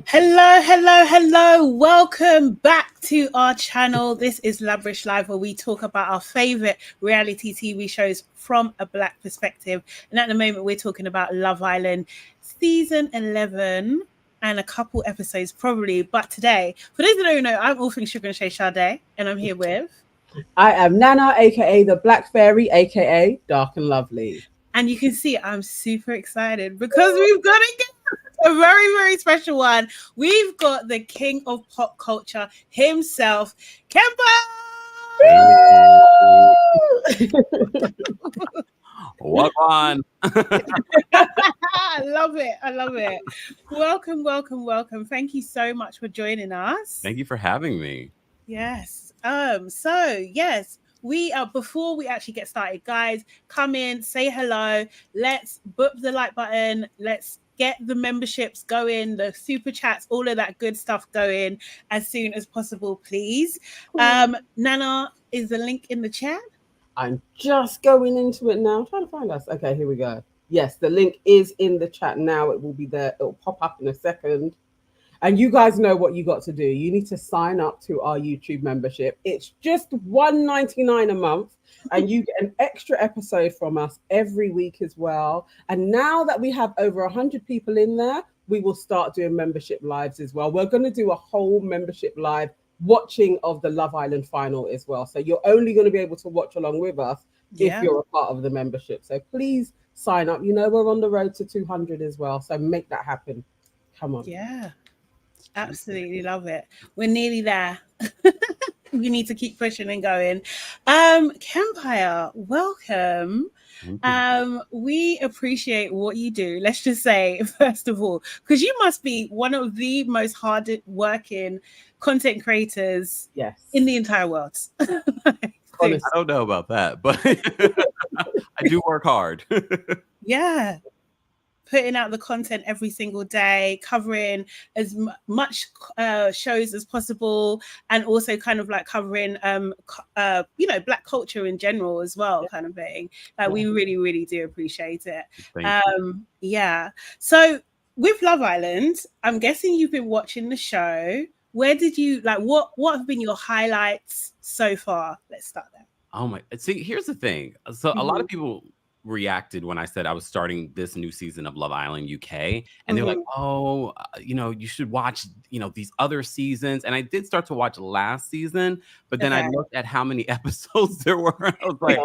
Hello. Welcome back to our channel. This is LABRISH Live, where we talk about our favorite reality TV shows from a Black perspective. And at the moment, we're talking about Love Island season 11 and a couple episodes probably. But today, for those that don't know, I'm all things Sugar and Shay Sade, and I'm here with... I am Nana, aka the Black Fairy, aka Dark and Lovely. And you can see I'm super excited because we've got a very special one. We've got the king of pop culture himself, Kemba. Walk on. I love it. Welcome. Thank you so much for joining us. Thank you for having me. Yes. We are, before we actually get started, guys, come in, say hello. Let's book the like button. Let's get the memberships going, the super chats, all of that good stuff going as soon as possible, please. Nana, is the link in the chat? I'm just going into it now. I'm trying to find us. Okay, here we go. Yes, the link is in the chat now. It will be there. It'll pop up in a second. And you guys know what you got to do. You need to sign up to our YouTube membership. It's just $1.99 a month, and you get an extra episode from us every week as well. And now that we have over 100 people in there, we will start doing membership lives as well. We're going to do a whole membership live watching of the Love Island final as well. So you're only going to be able to watch along with us if you're a part of the membership. So please sign up. You know, we're on the road to 200 as well. So make that happen. Come on. Yeah. Absolutely love it. We're nearly there. We need to keep pushing and going. Kempire, welcome. We appreciate what you do. Let's just say, first of all, because you must be one of the most hard working content creators in the entire world. I don't know about that, but I do work hard. Yeah. Putting out the content every single day, covering as much shows as possible, and also kind of like covering, Black culture in general as well, kind of thing. Like we really do appreciate it. Yeah. So with Love Island, I'm guessing you've been watching the show. Where did you what have been your highlights so far? Let's start there. Oh my! See, here's the thing. So a lot of people reacted when I said I was starting this new season of Love Island UK, and they're like, oh, you should watch these other seasons. And I did start to watch last season, but then I looked at how many episodes there were, and I was like,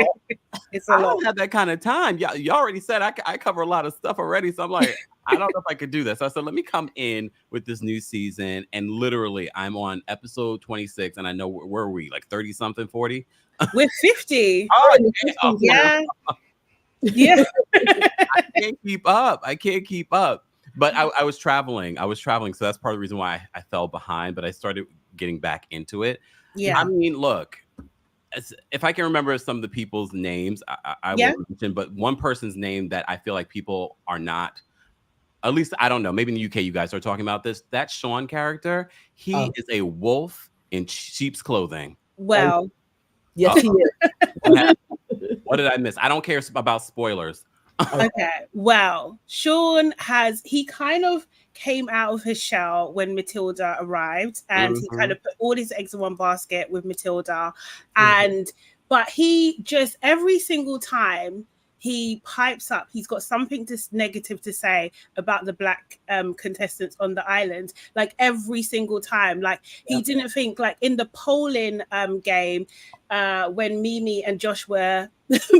I don't have that kind of time. You already said I cover a lot of stuff already, so I'm like, I don't know if I could do this. So I said, let me come in with this new season, and literally I'm on episode 26, and I know where are we, like 30 something, 40? We're 50. Oh, yeah. Yeah. I can't keep up. But I was traveling. So that's part of the reason why I fell behind, but I started getting back into it. Yeah. I mean, look, if I can remember some of the people's names, I will mention, but one person's name that I feel like people are not, at least I don't know, maybe in the UK you guys are talking about this. That Sean character, he is a wolf in sheep's clothing. Well, yes, he is. What did I miss? I don't care about spoilers. Okay. Well, Sean he kind of came out of his shell when Matilda arrived, and he kind of put all his eggs in one basket with Matilda. But he just, every single time he pipes up, he's got something negative to say about the Black contestants on the island, like every single time. Like he didn't think, like in the polling game, when Mimi and Josh were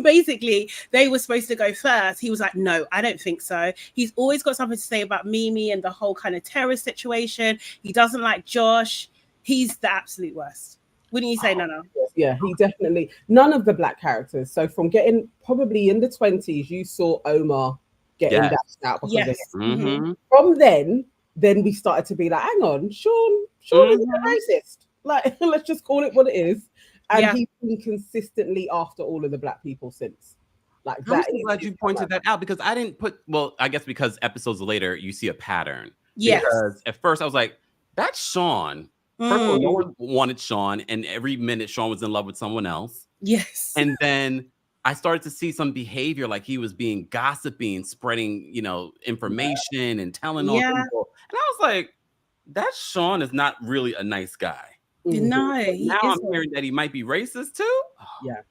basically, they were supposed to go first, he was like, no, I don't think so. He's always got something to say about Mimi and the whole kind of terrace situation. He doesn't like Josh. He's the absolute worst. Wouldn't you say, Nana? Yeah, he definitely, none of the Black characters. So from getting probably in the 20s, you saw Omar getting dashed out because of it. From then we started to be like, hang on, Sean is a racist. Like, let's just call it what it is. And he's been consistently after all of the Black people since. Like that. I'm so glad you pointed that out, because I didn't I guess because episodes later you see a pattern. Yes. Because at first I was like, that's Sean. First of all, no one wanted Sean, and every minute Sean was in love with someone else. Yes. And then I started to see some behavior, like he was being gossiping, spreading, information and telling all people. And I was like, that Sean is not really a nice guy. No, now I'm hearing that he might be racist too. Oh. Yeah,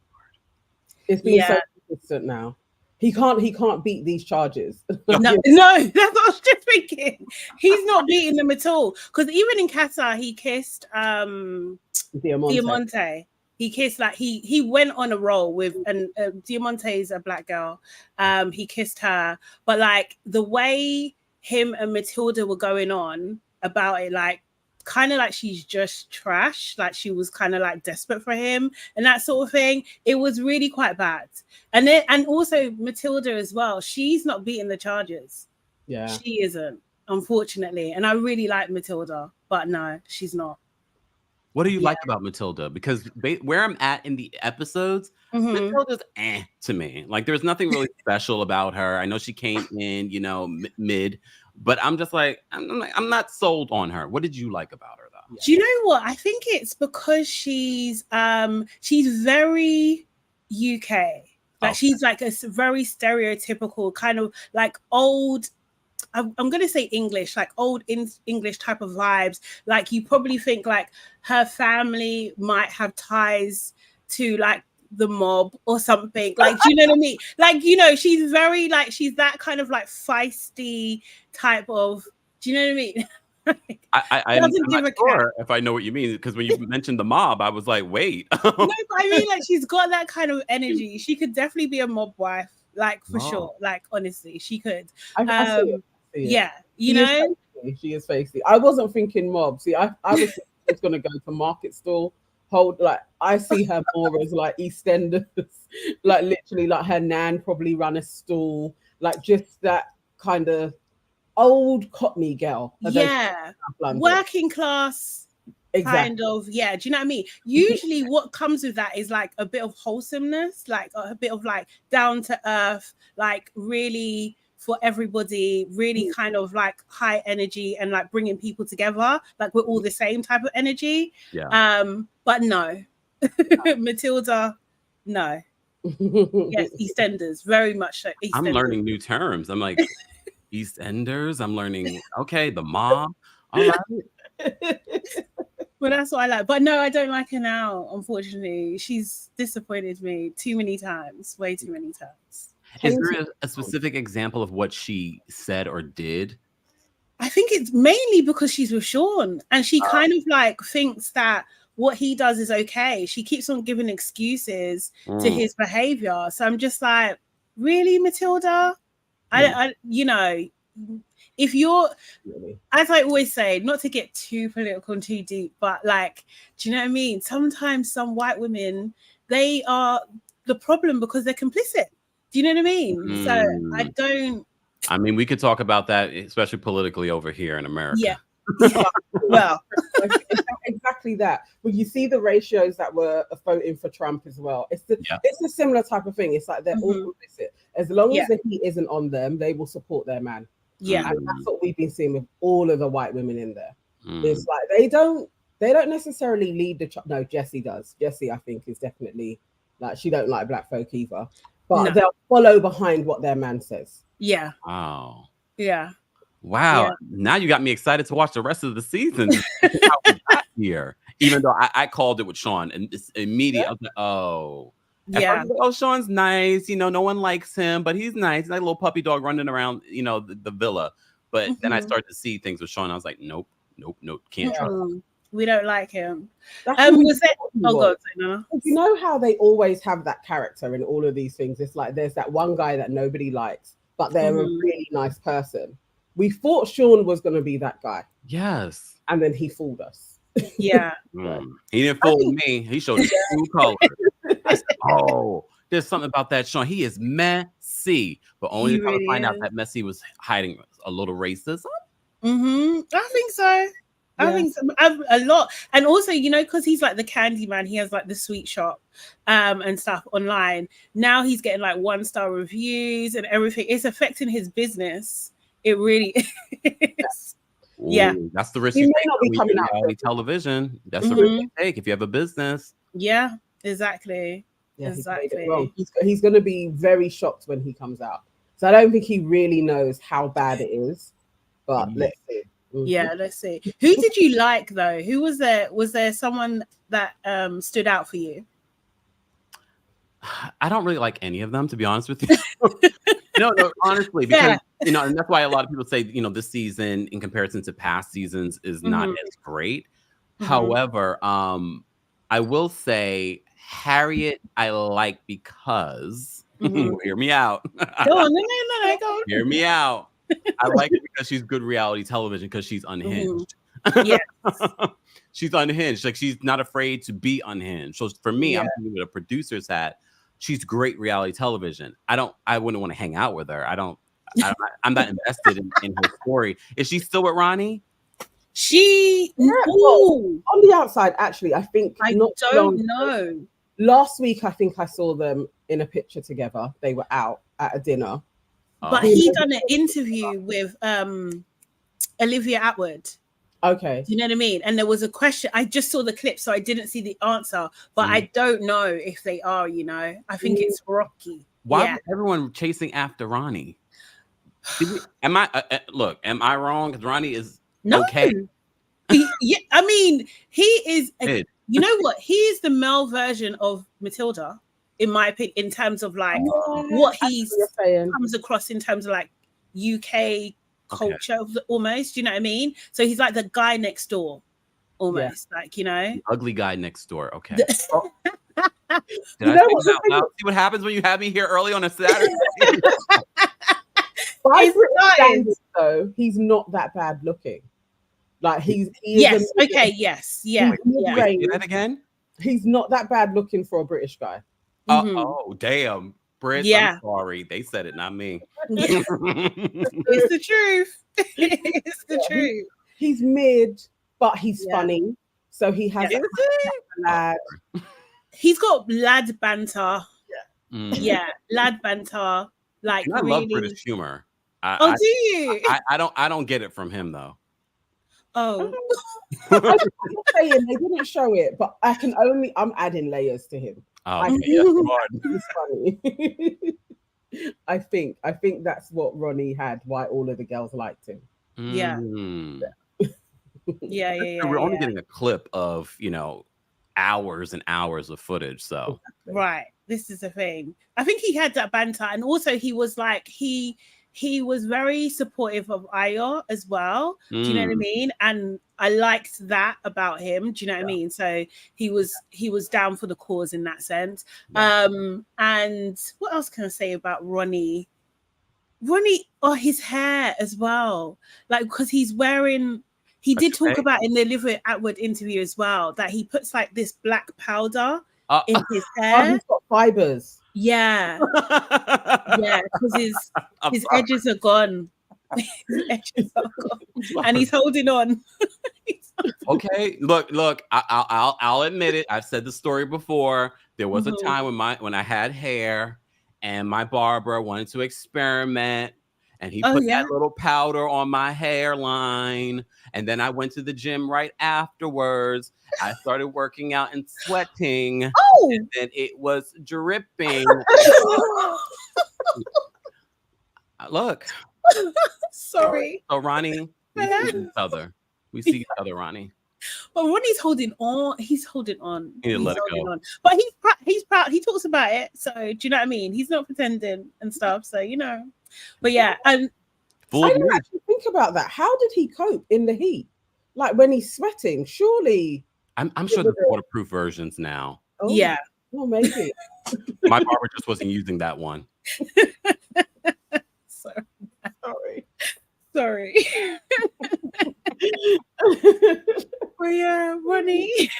it's been so consistent now. He can't beat these charges. No, that's what I was just thinking. He's not beating them at all. Because even in Qatar, he kissed Diamante. He kissed, like, he went on a roll with, and Diamante is a black girl. He kissed her, but like the way him and Matilda were going on about it, like kind of like she's just trash, like she was kind of like desperate for him and that sort of thing. It was really quite bad. And also Matilda as well, she's not beating the charges. Yeah, she isn't, unfortunately. And I really like Matilda, but no, she's not. What do you like about Matilda? Because where I'm at in the episodes, Matilda's to me. Like, there's nothing really special about her. I know she came in, you know, mid, but I'm just like, I'm not sold on her. What did you like about her, though? Do you know what? I think it's because she's very UK. Like, she's like a very stereotypical kind of like old, I'm going to say English, like old English type of vibes. Like, you probably think like her family might have ties to like the mob or something. Like, do you know what I mean? Like, you know, she's very like, she's that kind of like feisty type of, do you know what I mean? I'm not sure if I know what you mean, because when you mentioned the mob, I was like, wait. No, but I mean, like, she's got that kind of energy. She could definitely be a mob wife, like, for sure. Like, honestly, she could. I see it. Yeah, you know, she is feisty. I wasn't thinking mob. See, I was just gonna go to market stall. Like, I see her more as like EastEnders, like literally like her nan probably run a stall, like just that kind of old Cockney girl. Yeah, working class. Kind of, yeah. Do you know what I mean? Usually what comes with that is like a bit of wholesomeness, like a bit of like down to earth, like really for everybody, really kind of like high energy and like bringing people together, like we're all the same type of energy. But no. Matilda, no. Yes, EastEnders, very much so. EastEnders. I'm learning new terms. I'm like, EastEnders. I'm learning, okay, the mob. All right. Well, that's what I like. But no, I don't like her now, unfortunately. She's disappointed me too many times, way too many times. Is there a specific example of what she said or did? I think it's mainly because she's with Sean and she kind of like thinks that what he does is okay. She keeps on giving excuses to his behavior. So I'm just like, really, Matilda? I you know, if you're, as I always say, not to get too political and too deep, but like, do you know what I mean? Sometimes some white women, they are the problem because they're complicit. Do you know what I mean? So I mean, we could talk about that, especially politically over here in America. Yeah. Well, exactly that. But you see the ratios that were voting for Trump as well. It's a similar type of thing. It's like they're all complicit. As long as the heat isn't on them, they will support their man. Yeah, and that's what we've been seeing with all of the white women in there. It's like they don't necessarily lead the. No, Jessie does. Jessie, I think, is definitely like, she don't like black folk either. But they'll follow behind what their man says. Yeah. Wow. Yeah. Wow. Yeah. Now you got me excited to watch the rest of the season. How we got here. Even though I called it with Sean and it's immediate. I was like, oh. Yeah. Like, oh, Sean's nice. You know, no one likes him, but he's nice. He's like a little puppy dog running around, you know, the villa. But then I started to see things with Sean. I was like, nope. Can't trust him. We don't like him. Was that, God, no. You know how they always have that character in all of these things? It's like there's that one guy that nobody likes, but they're a really nice person. We thought Sean was going to be that guy. Yes. And then he fooled us. Yeah. He didn't fool me. He showed his true colors. I said, oh, there's something about that Sean. He is messy. But only to find out that Messy was hiding a little racism. I think so. I think so, a lot. And also, you know, because he's like the candy man, he has like the sweet shop and stuff online. Now he's getting like 1-star reviews and everything. It's affecting his business. It really is. Ooh, yeah. That's the risk you take when you do reality television. That's the risk you take if you have a business. Yeah, exactly. Yeah, exactly. He's going to be very shocked when he comes out. So I don't think he really knows how bad it is. But let's see. Yeah, let's see. Who did you like though? Who was there? Was there someone that stood out for you? I don't really like any of them, to be honest with you. No, honestly, because and that's why a lot of people say, this season in comparison to past seasons is not as great. However, I will say Harriet I like because hear me out. Go on, no, go on. Hear me out. I like it because she's good reality television because she's unhinged. Yes. She's unhinged. Like, she's not afraid to be unhinged. So for me, I'm thinking with a producer's hat. She's great reality television. I wouldn't want to hang out with her. I'm not invested in her story. Is she still with Ronnie? On the outside, actually, I think I don't know. Last week, I think I saw them in a picture together. They were out at a dinner. But he done an interview with Olivia Atwood. Okay. Do you know what I mean? And there was a question. I just saw the clip, so I didn't see the answer. But I don't know if they are, I think it's rocky. Why was everyone chasing after Ronnie? Am I wrong? Because Ronnie is okay. I mean, he is, you know what? He is the male version of Matilda, in my opinion, in terms of like what he comes across in terms of like UK culture almost. Do you know what I mean? So he's like the guy next door almost, like, The ugly guy next door. Okay. Did I say that out loud? See what happens when you have me here early on a Saturday? By British standards, though, he's not that bad looking. Like Yes. Yeah. Wait, say that again? He's not that bad looking for a British guy. Oh, damn. Brits, I'm sorry. They said it, not me. It's the truth. It's the truth. He's mid, but he's funny. So he has lad. He's got lad banter. Yeah, lad banter. Like, I love British humor. Do you? I don't get it from him though. I'm saying they didn't show it, but I'm adding layers to him. He's funny. I think that's what Ronnie had, why all of the girls liked him. Yeah. We're only getting a clip of, hours and hours of footage. So right. This is the thing. I think he had that banter, and also he was like he was very supportive of Ayo as well. Do you know what I mean? And I liked that about him. Do you know what I mean? So he was down for the cause in that sense. And what else can I say about Ronnie? His hair as well. Like, because he did talk about in the Olivia Atwood interview as well that he puts like this black powder in his hair. He's got fibers. Yeah. Because his edges are gone. His edges are gone. And he's holding on. Okay. Look, I'll admit it. I've said the story before. There was a time when I had hair and my barber wanted to experiment. And he put that little powder on my hairline. And then I went to the gym right afterwards. I started working out and sweating. And then it was dripping. Look. Sorry. So Ronnie, we see each other. Ronnie. But Ronnie's holding on. He's holding on. He's let it go. But he's proud. He talks about it. So do you know what I mean? He's not pretending and stuff. So, But yeah, I don't actually think about that. How did he cope in the heat? Like when he's sweating, surely. I'm sure there's waterproof versions now. Oh, yeah. Well, maybe. My barber just wasn't using that one. Sorry. But yeah, Ronnie.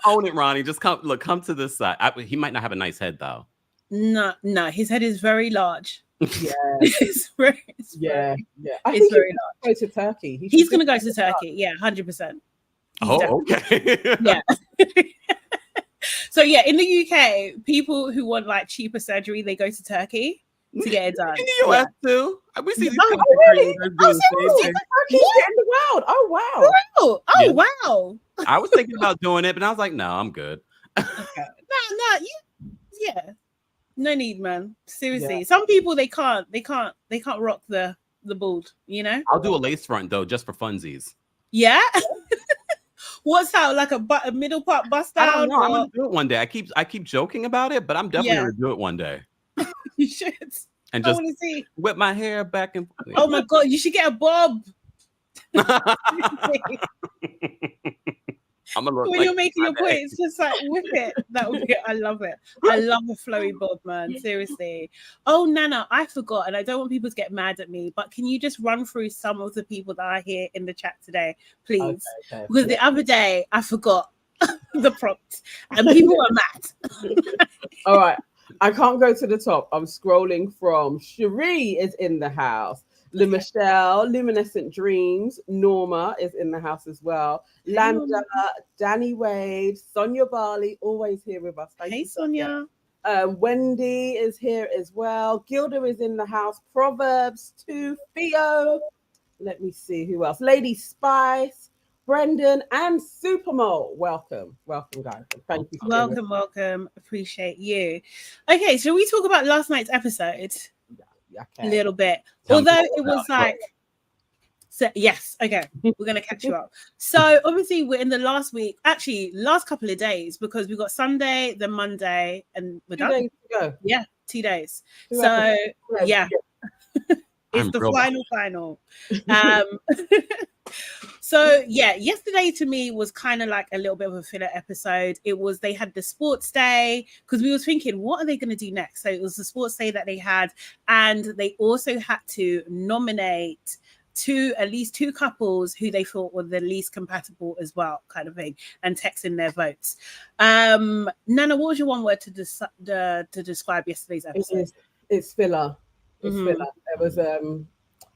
Own it, Ronnie. Just come to this side. He might not have a nice head though. No, his head is very large. Yeah. It's very large. It's very large. Go to Turkey. He's going to go to Turkey. Yeah, 100%. Okay. Yeah. So yeah, in the UK, people who want like cheaper surgery, they go to Turkey to get it done. In the US too. We see these really? In the world. Oh wow. Oh wow. I was thinking about doing it, but I was like, no, I'm good. Okay. No need, man. Seriously. Some people they can't rock the the bald, you know? I'll do a lace front though, just for funsies. Yeah. What's that, like a middle part bust down? I don't know. I'm gonna do it one day. I keep joking about it, but I'm definitely gonna do it one day. You should. And I just want to see. whip my hair back and forth. Oh my god, you should get a bob. I'm gonna look When like you're making your point, it's just like whip it. That would be. I love it. I love a flowy bob, man. Seriously. Oh, Nana, I forgot, and I don't want people to get mad at me, but can you just run through some of the people that are here in the chat today, please? Okay. Because the other day I forgot the prompt, and people were mad. All right. I can't go to the top. I'm scrolling from Cherie is in the house. Le Michelle, Luminescent Dreams, Norma is in the house as well. Landa, Danny Wade, Sonia Barley, always here with us. Hey, Sonia. Wendy is here as well. Gilda is in the house. Proverbs 2, Theo. Let me see who else. Lady Spice, Brendan, and Supermole. Welcome, guys. Thank you. Welcome. Appreciate you. Okay, shall we talk about last night's episode? Okay. A little bit, although it was like, so yes, okay, we're gonna catch you up. So obviously we're in the last week, actually last couple of days, because we got Sunday, then Monday, and we're done. 2 days to go. Yeah, 2 days. Two So episodes. yeah, it's the final. So yeah, yesterday to me was kind of like a little bit of a filler episode. They had the sports day, because we was thinking, what are they going to do next? So it was the sports day that they had, and they also had to nominate at least two couples who they thought were the least compatible as well, kind of thing, and text in their votes. Nana, what was your one word to describe yesterday's episode? It's filler. It's filler. There was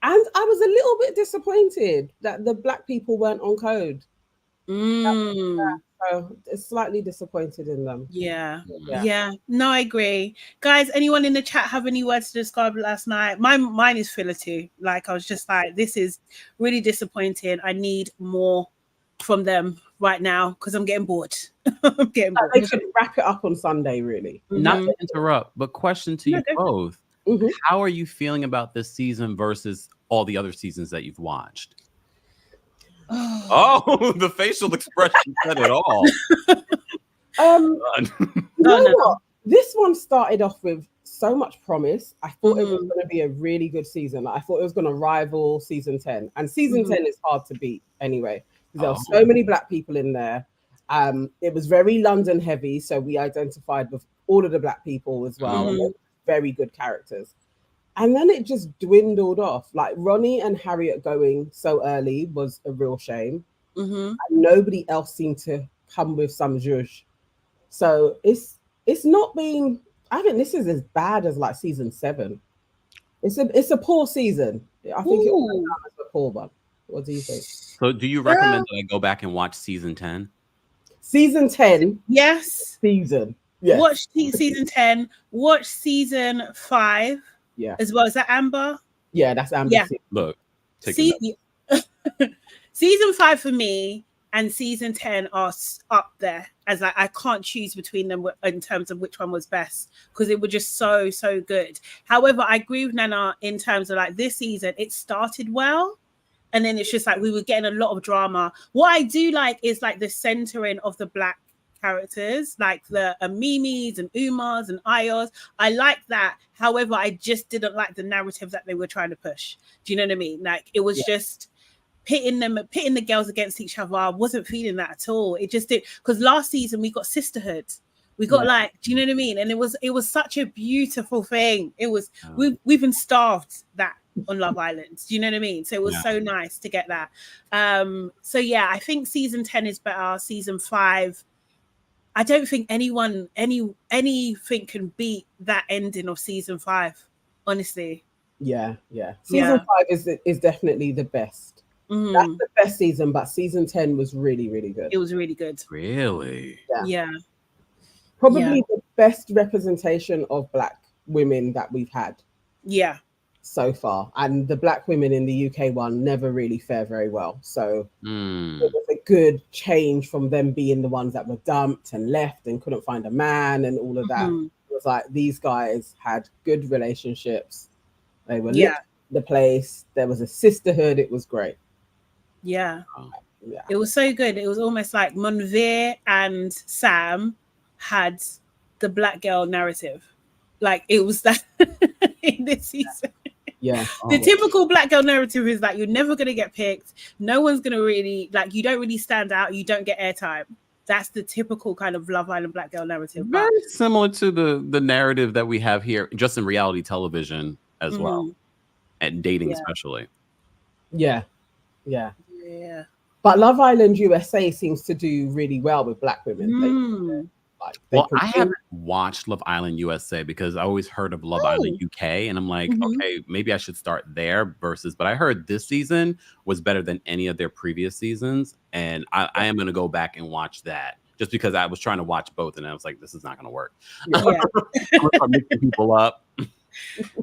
and I was a little bit disappointed that the black people weren't on code. So it's slightly disappointed in them. Yeah. No, I agree. Guys, anyone in the chat have any words to describe last night? Mine is filler too. Like, I was just like, this is really disappointing. I need more from them right now because I'm getting bored. They could wrap it up on Sunday, really. Not to interrupt, but question to you both. How are you feeling about this season versus all the other seasons that you've watched? Oh, the facial expression said it all. You know what? This one started off with so much promise. I thought it was going to be a really good season. I thought it was going to rival season 10. And season 10 is hard to beat anyway. There are so many black people in there. It was very London heavy. So we identified with all of the black people as well. And very good characters. And then it just dwindled off. Like Ronnie and Harriet going so early was a real shame. And nobody else seemed to come with some zhuzh. So it's not been, I think this is as bad as like season 7. It's a poor season. I think it was a poor one. What do you think? So do you recommend that I go back and watch season 10? Season 10? Yes. Season. Yes. Watch season 10. Watch season 5. Yeah. As well. Is that Amber? Yeah, that's Amber. Yeah. Look. Season 5 for me and season 10 are up there, as like I can't choose between them in terms of which one was best, because it was just so good. However, I agree with Nana in terms of like this season, it started well. And then it's just like we were getting a lot of drama. What I do like is like the centering of the black characters, like the Mimis and Umars and Ayos. I like that. However, I just didn't like the narrative that they were trying to push. Do you know what I mean? Like it was just pitting the girls against each other. I wasn't feeling that at all. It just did, because last season we got sisterhood. We got like, do you know what I mean? And it was such a beautiful thing. It was we've been starved that on Love Island. Do you know what I mean? So it was so nice to get that. So yeah, I think season 10 is better. Season 5, I don't think anything can beat that ending of season 5, honestly. Yeah. Season 5 is definitely the best. That's the best season, but season 10 was really, really good. It was really good. Really? Yeah. Probably the best representation of black women that we've had. Yeah. So far. And the black women in the UK one never really fare very well. So it was a good change from them being the ones that were dumped and left and couldn't find a man and all of that. It was like these guys had good relationships. They were the place. There was a sisterhood. It was great. Yeah. Yeah. It was so good. It was almost like Monveer and Sam had the black girl narrative. Like it was that in this season. Yeah. The typical black girl narrative is that you're never going to get picked. No one's going to really, like, you don't really stand out. You don't get airtime. That's the typical kind of Love Island black girl narrative. Very similar to the narrative that we have here, just in reality television as well, and dating especially. Yeah. But Love Island USA seems to do really well with black women. Well, I haven't watched Love Island USA because I always heard of Love Island UK, and I'm like, okay, maybe I should start there versus. But I heard this season was better than any of their previous seasons, and I am going to go back and watch that just because I was trying to watch both, and I was like, this is not going to work. Yeah. I'm mixing people up.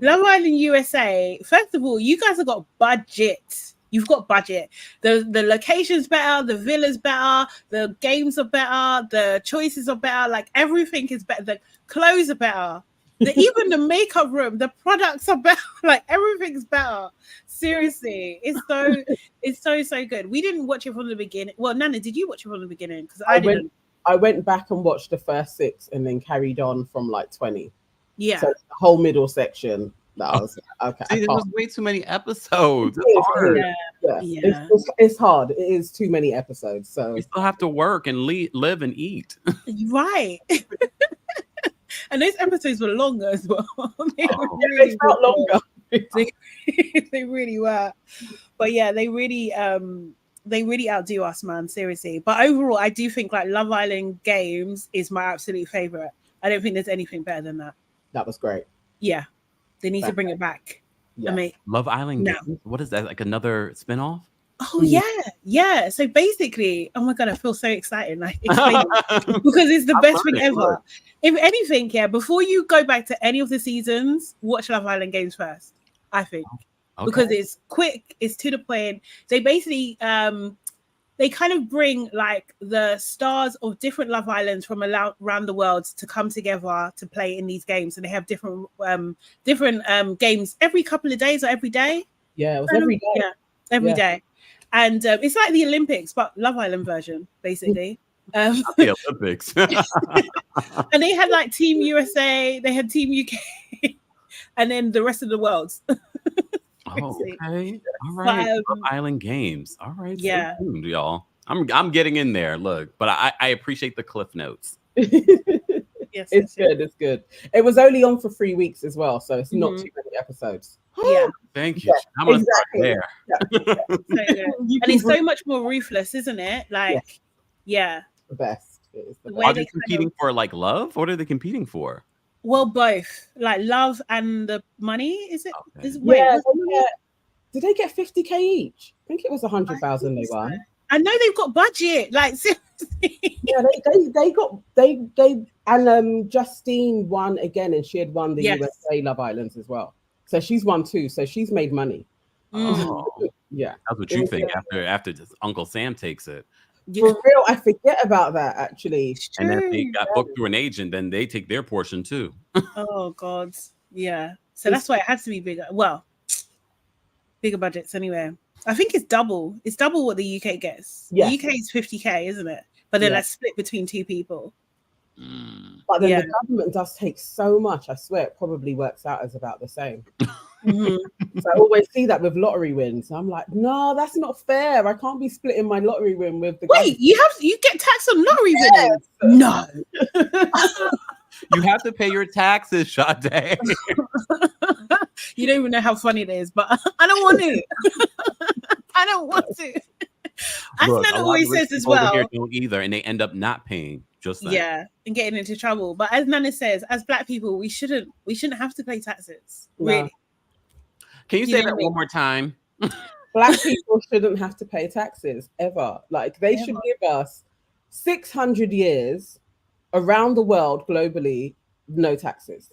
Love Island USA. First of all, you guys have got budget. You've got budget. The location's better, the villa's better, the games are better, the choices are better, like everything is better. The clothes are better. Even the makeup room, the products are better, like everything's better. Seriously. It's so good. We didn't watch it from the beginning. Well, Nana, did you watch it from the beginning? Because I didn't. I went back and watched the first 6 and then carried on from like 20. Yeah. So the whole middle section. That was okay. See, there was way too many episodes. It's hard. Yeah. It's hard. It is too many episodes. So we still have to work and live and eat. Right. And those episodes were longer as well. They felt longer. They really were. But yeah, they really outdo us, man. Seriously. But overall, I do think like Love Island Games is my absolute favorite. I don't think there's anything better than that. That was great. Yeah. They need to bring it back. Yeah. I mean, Love Island Games? What is that? Like another spinoff? Oh yeah. So basically, oh my god, I feel so excited. Like because it's the best thing ever. If anything, before you go back to any of the seasons, watch Love Island Games first. I think because it's quick, it's to the point. They basically they kind of bring like the stars of different Love Islands from around the world to come together to play in these games, and they have different games every couple of days or every day. Yeah, it was every day. Yeah, every day. And it's like the Olympics, but Love Island version, basically. The Olympics. And they had like Team USA, they had Team UK, and then the rest of the world. Okay. All right. Love Island Games. All right. Yeah. Stay tuned, y'all. I'm getting in there. Look, but I appreciate the cliff notes. Yes, it's good. It's good. It was only on for 3 weeks as well, so it's not too many episodes. Yeah. Thank you. I'm gonna start there. So and it's so much more ruthless, isn't it? Like, the best. It is the best. Are they competing for like love? What are they competing for? Well, both, like love and the money. Is it? Okay. Did they get 50K each? I think it was 100,000 they won. I know they've got budget. Like seriously. Yeah, they and Justine won again, and she had won the USA Love Islands as well. So she's won too. So she's made money. Yeah, that's what you think after just Uncle Sam takes it. For real, I forget about that actually. And then they got booked through an agent, then they take their portion too. Oh God, yeah. So that's why it has to be bigger. Well, bigger budgets anyway. I think it's double. It's double what the UK gets. Yeah. The UK is 50K, isn't it? But then that's split between 2 people. But then the government does take so much. I swear it probably works out as about the same. So I always see that with lottery wins. I'm like, no, that's not fair. I can't be splitting my lottery win with the government. You get taxed on lottery winnings? No. You have to pay your taxes, Sade. You don't even know how funny it is, but I don't want to. I don't want to. As Nana always says as well. Here don't either, and they end up not paying. Just that. Yeah, and getting into trouble. But as Nana says, as Black people, we shouldn't have to pay taxes. No. Really. Can you say that one more time? Black people shouldn't have to pay taxes ever. Like they should give us 600 years around the world globally, no taxes.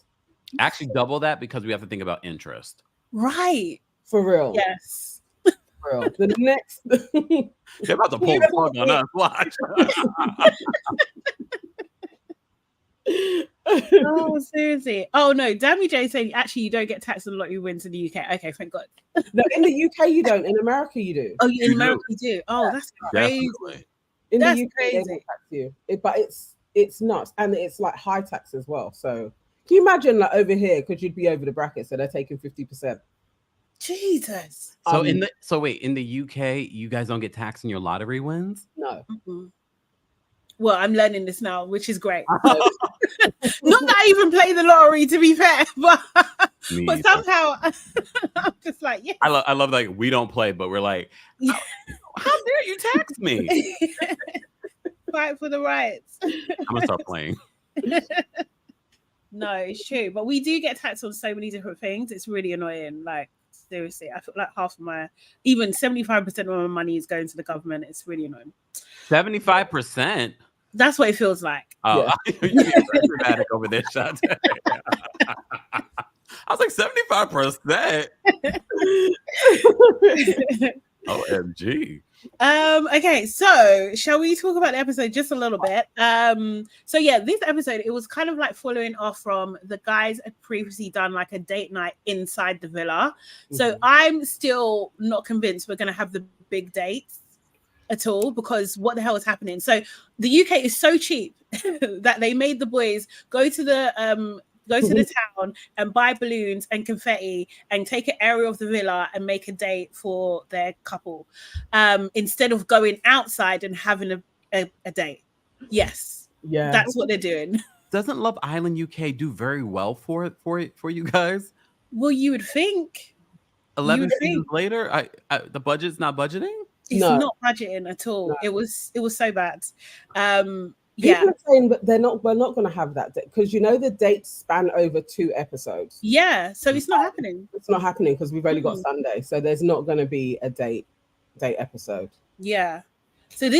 Actually, double that because we have to think about interest. Right. For real. Yes. For real. The next. They're about to pull the plug on us. Watch. Oh, seriously. Oh no, Dammy J saying actually you don't get taxed on lottery wins in the UK. Okay, thank God. No, in the UK you don't. In America you do. Oh, in You America you do. Oh, that's crazy. Definitely. In That's the UK they crazy. will tax you, but it's nuts, and it's like high tax as well. So can you imagine like over here, because you'd be over the bracket, so they're taking 50%. Jesus. So wait, in the UK, you guys don't get taxed on your lottery wins? No. Mm-mm. Well, I'm learning this now, which is great. Not that I even play the lottery, to be fair, but somehow I'm just like, yes. I love like we don't play, but we're like, how dare you tax me? Fight for the rights. I'm gonna start playing. No, it's true, but we do get taxed on so many different things. It's really annoying. Like seriously, I feel like half of my, even 75% of my money is going to the government. It's really annoying. 75%. That's what it feels like. Oh, Yeah. you're being very dramatic over there, Shante. I was like 75%. OMG. Okay, so shall we talk about the episode just a little bit? So yeah, this episode, it was kind of like following off from the guys had previously done like a date night inside the villa. So I'm still not convinced we're gonna have the big dates at all, because what the hell is happening? So the UK is so cheap that they made the boys go to the town and buy balloons and confetti and take an area of the villa and make a date for their couple, instead of going outside and having a date. Yes, Yeah, that's what they're doing. Doesn't Love Island UK do very well for you guys? Well, you would think 11 seasons later, the budget's not budgeting. It's not budgeting at all. No. It was so bad. People are saying that we're not going to have that because the dates span over 2 episodes. Yeah, so it's not happening. It's not happening because we've only got Sunday, so there's not going to be a date episode. Yeah. So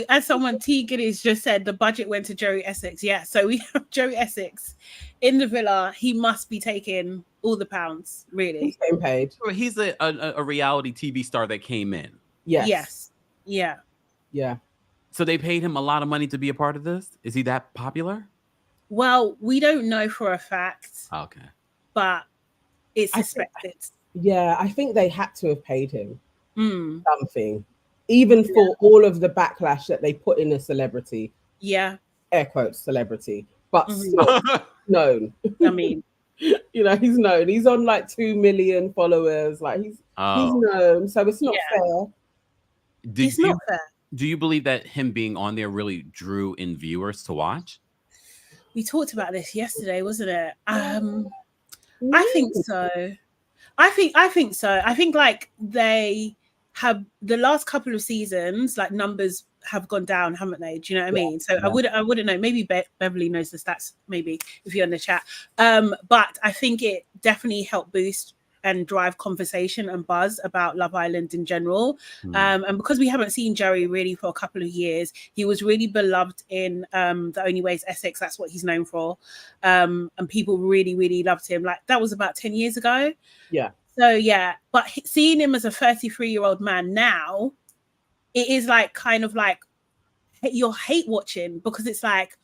as someone T Giddies just said, the budget went to Joey Essex. Yeah, so we have Joey Essex in the villa. He must be taking all the pounds, really. He's getting paid. He's a reality TV star that came in. Yes. Yeah. Yeah. So they paid him a lot of money to be a part of this? Is he that popular? Well, we don't know for a fact. Okay. But it's suspected. I think they had to have paid him something. Even for all of the backlash that they put in a celebrity. Yeah. Air quotes celebrity. But still known. I mean. He's known. He's on like 2 million followers. Like he's known. So it's not fair. It's not fair. Do you believe that him being on there really drew in viewers to watch? We talked about this yesterday, wasn't it? I think so. I think so. I think like they have the last couple of seasons, like numbers have gone down, haven't they? Do you know what I mean? So I wouldn't know. Maybe Beverly knows the stats, maybe if you're in the chat. But I think it definitely helped boost and drive conversation and buzz about Love Island in general. And because we haven't seen Joey really for a couple of years, he was really beloved in The Only Way is Essex. That's what he's known for. And people really, really loved him. Like that was about 10 years ago. Yeah. So yeah, but seeing him as a 33-year-old man now, it is like kind of like you're hate watching because it's like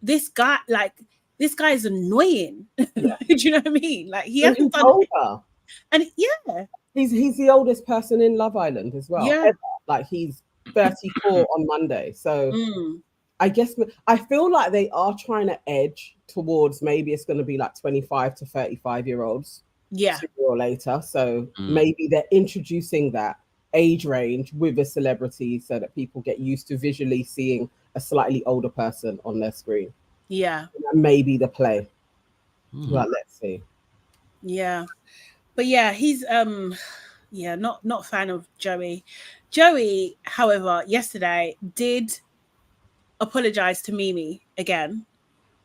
this guy is annoying. Yeah. Do you know what I mean? Like he hasn't done older. And he's the oldest person in Love Island as well. Yeah. Ever. Like he's 34 on Monday. So I guess I feel like they are trying to edge towards maybe it's going to be like 25 to 35-year-olds. Yeah. Sooner or later. So maybe they're introducing that age range with a celebrity so that people get used to visually seeing a slightly older person on their screen. Yeah. And maybe the play. Well, let's see. Yeah. But yeah, he's not a fan of Joey. Joey, however, yesterday did apologize to Mimi again,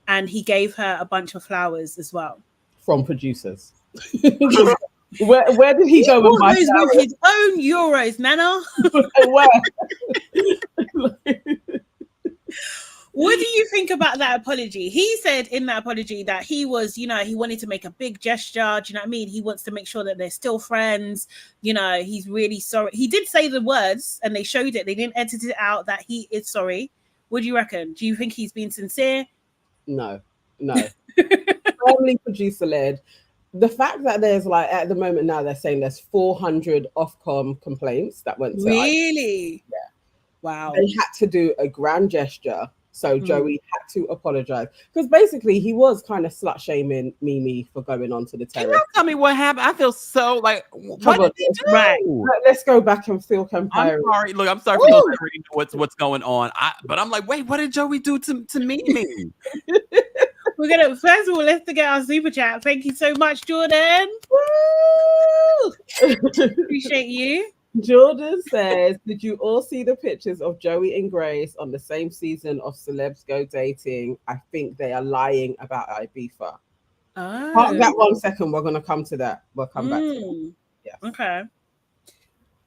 and he gave her a bunch of flowers as well from producers. Where did he go with my flowers? With his own euros, Nana? Where? What do you think about that apology? He said in that apology that he was, he wanted to make a big gesture. Do you know what I mean? He wants to make sure that they're still friends. He's really sorry. He did say the words and they showed it. They didn't edit it out that he is sorry. What do you reckon? Do you think he's being sincere? No. No. Firmly producer led. The fact that there's like at the moment now they're saying there's 400 Ofcom complaints that went to really. Yeah. Wow. They had to do a grand gesture. So Joey had to apologize because basically he was kind of slut shaming Mimi for going on to the terrace. Can you tell me what happened? I feel so like, what did he do? Right. Let's go back and feel comparing. I'm sorry. Look, I'm sorry for those that already know what's going on. But I'm like, wait, what did Joey do to Mimi? We're gonna first of all let's get our super chat. Thank you so much, Jordan. Appreciate you. Jordan says, did you all see the pictures of Joey and Grace on the same season of Celebs Go Dating? I think they are lying about Ibiza. Park that 1 second. We're going to come to that. We'll come back to that. Yes.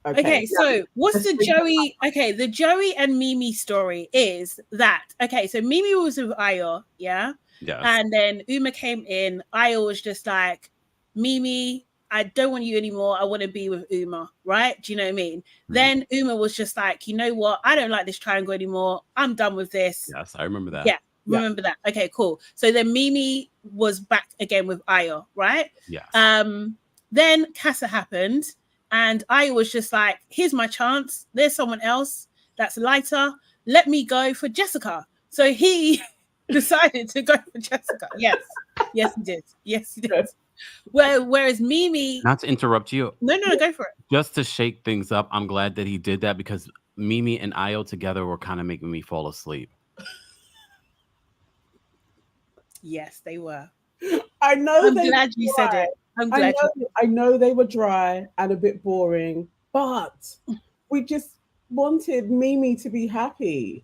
Okay, so what's the Joey? Okay, the Joey and Mimi story is that, okay, so Mimi was with Ayo, yeah? Yes. And then Uma came in. Ayo was just like, Mimi, I don't want you anymore. I want to be with Uma, right? Do you know what I mean? Then Uma was just like, you know what? I don't like this triangle anymore. I'm done with this. Yes, I remember that. Yeah, remember that. Okay, cool. So then Mimi was back again with Ayo, right? Yes. Then Casa happened, and Ayo was just like, here's my chance. There's someone else that's lighter. Let me go for Jessica. So he decided to go for Jessica. Yes, he did. Yes, he did. Whereas Mimi, not to interrupt you. No, go for it. Just to shake things up, I'm glad that he did that because Mimi and Ayo together were kind of making me fall asleep. Yes, they were. I know. I'm glad you said it. I'm glad. I know they were dry and a bit boring, but we just wanted Mimi to be happy.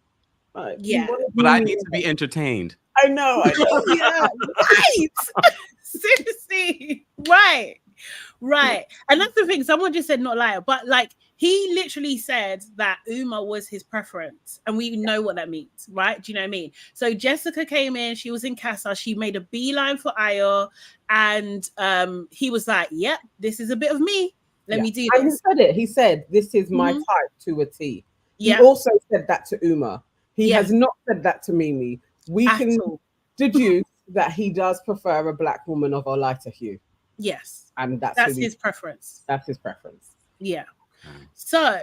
Yeah, but I need to be entertained. I know. Yeah, right. Seriously, right. And that's the thing. Someone just said not liar, but like he literally said that Uma was his preference, and we know what that means, right? Do you know what I mean? So Jessica came in. She was in Casa. She made a beeline for Ayo, and he was like, "Yep, this is a bit of me. Let me do this." And he said it. He said, "This is my type to a T." Yeah. He also said that to Uma. He has not said that to Mimi. We can deduce that he does prefer a black woman of a lighter hue. Yes. And that's his preference. That's his preference. Yeah. So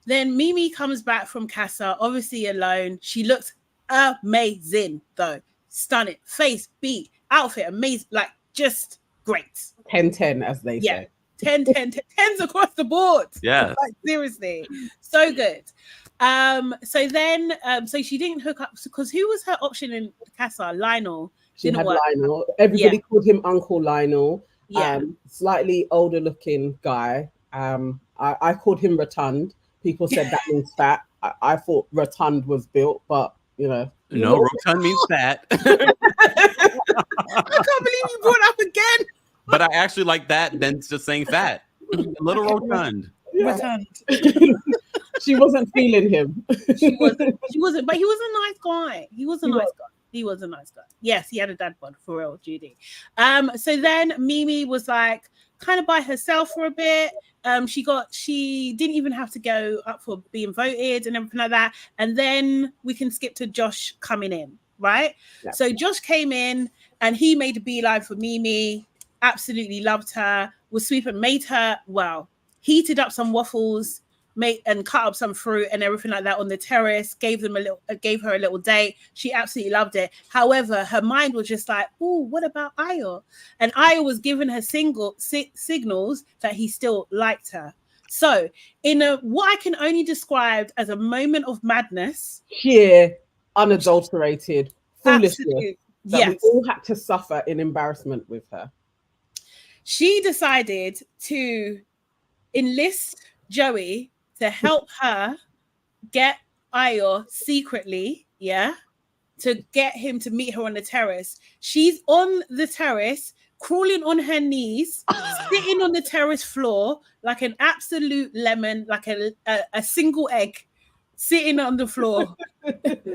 then Mimi comes back from Casa, obviously alone. She looks amazing, though. Stunning. Face, beat, outfit, amazing. Like, just great. 10-10, as they say. 10, 10s across the board. Yes. Like, seriously. So good. So then, so she didn't hook up because who was her option in Casa? Lionel. She had Lionel. Everybody called him Uncle Lionel. Yeah. Slightly older looking guy. I called him rotund. People said that means fat. I thought rotund was built, but you know. No, rotund means fat. I can't believe you brought it up again. But I actually like that than just saying fat. A little rotund. Yeah. Rotund. She wasn't feeling him. She wasn't, but he was a nice guy. He was a nice guy. Yes, he had a dad bod for real, Judy. So then Mimi was like kind of by herself for a bit. She didn't even have to go up for being voted and everything like that. And then we can skip to Josh coming in, right? Yeah. So Josh came in and he made a beeline for Mimi. Absolutely loved her. Was sweeping, made her heated up some waffles. And cut up some fruit and everything like that on the terrace, gave her a little date. She absolutely loved it. However, her mind was just like, oh, what about Ayo? And Ayo was giving her signals that he still liked her. So in what I can only describe as a moment of madness. Sheer, unadulterated foolishness that we all had to suffer in embarrassment with her. She decided to enlist Joey to help her get Ayo secretly, to get him to meet her on the terrace. She's on the terrace, crawling on her knees, sitting on the terrace floor like an absolute lemon, like a single egg, sitting on the floor,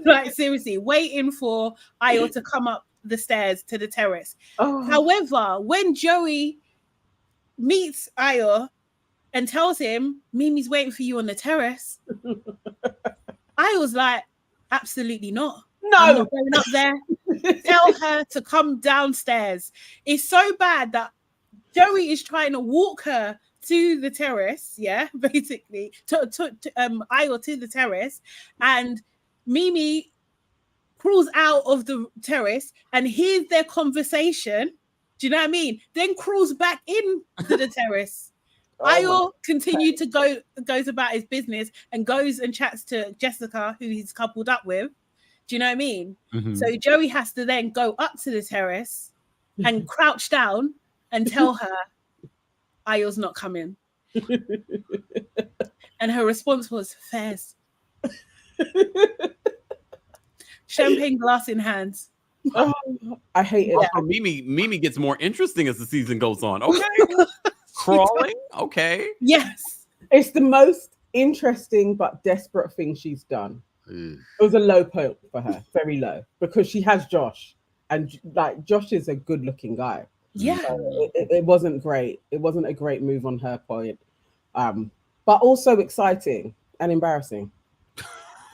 like seriously, waiting for Ayo to come up the stairs to the terrace. However, when Joey meets Ayo, and tells him, Mimi's waiting for you on the terrace. I was like, absolutely not. No. I'm not going up there. Tell her to come downstairs. It's so bad that Joey is trying to walk her to the terrace, yeah, basically, Ayo to the terrace, and Mimi crawls out of the terrace and hears their conversation. Do you know what I mean? Then crawls back in to the terrace. Ayo continued to goes about his business and goes and chats to Jessica, who he's coupled up with. Do you know what I mean? Mm-hmm. So Joey has to then go up to the terrace and crouch down and tell her Ayo's not coming. And her response was, Fairs. Champagne glass in hands. Oh, I hate it. Yeah. Mimi gets more interesting as the season goes on. Okay. Crawling? Okay. Yes. It's the most interesting but desperate thing she's done. It was a low point for her, very low, because she has Josh, and like Josh is a good-looking guy. Yeah, so it wasn't great. It wasn't a great move on her point, but also exciting and embarrassing.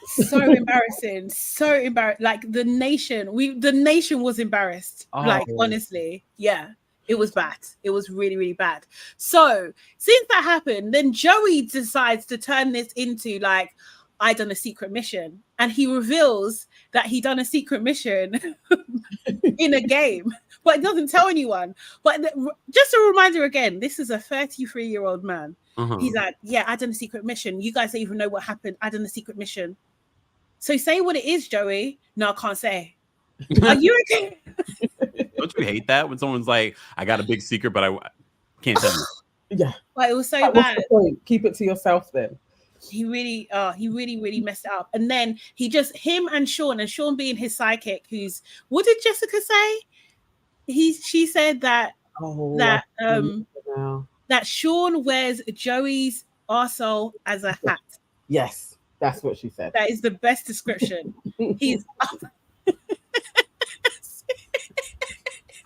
So embarrassing, so embarrassed. Like the nation was embarrassed. Oh. Like honestly, yeah. It was bad. It was really, really bad. So since that happened, then Joey decides to turn this into like, I done a secret mission, and he reveals that he done a secret mission in a game, but it doesn't tell anyone. But just a reminder again, this is a 33-year-old man. Uh-huh. He's like, yeah, I done a secret mission. You guys don't even know what happened. I done a secret mission. So say what it is, Joey. No, I can't say. Are you okay? Don't you hate that when someone's like, I got a big secret, but I can't tell you? Yeah. Like, it was so bad. What's the point? Keep it to yourself then. He really messed it up. And then him and Sean being his psychic, what did Jessica say? She said that that Sean wears Joey's arsehole as a hat. Yes, that's what she said. That is the best description. He's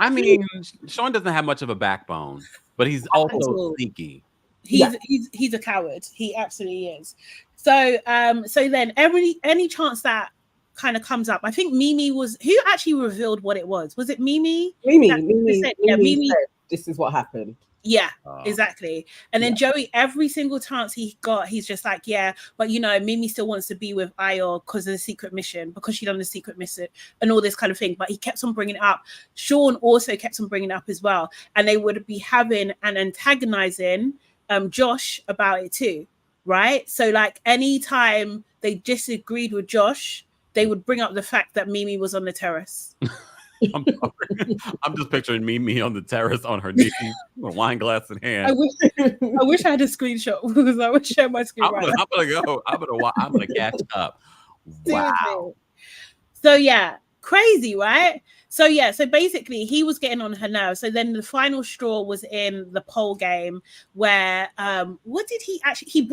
I mean, Sean doesn't have much of a backbone, but he's also sneaky. He's a coward. He absolutely is. So then any chance that kind of comes up, I think Mimi who actually revealed what it was. Was it Mimi? Mimi said, Mimi said, this is what happened. Yeah, exactly. And then Joey, every single chance he got, he's just like, yeah, but Mimi still wants to be with Ayo because of the secret mission, because she done the secret mission and all this kind of thing. But he kept on bringing it up. Sean also kept on bringing it up as well. And they would be having and antagonizing Josh about it too, right? So like anytime they disagreed with Josh, they would bring up the fact that Mimi was on the terrace. I'm just picturing Mimi on the terrace on her knees, with a wine glass in hand. I wish I had a screenshot because I would share my screen. I'm gonna catch up. Wow. So yeah, crazy, right? So basically he was getting on her nerves. So then the final straw was in the poll game where what did he actually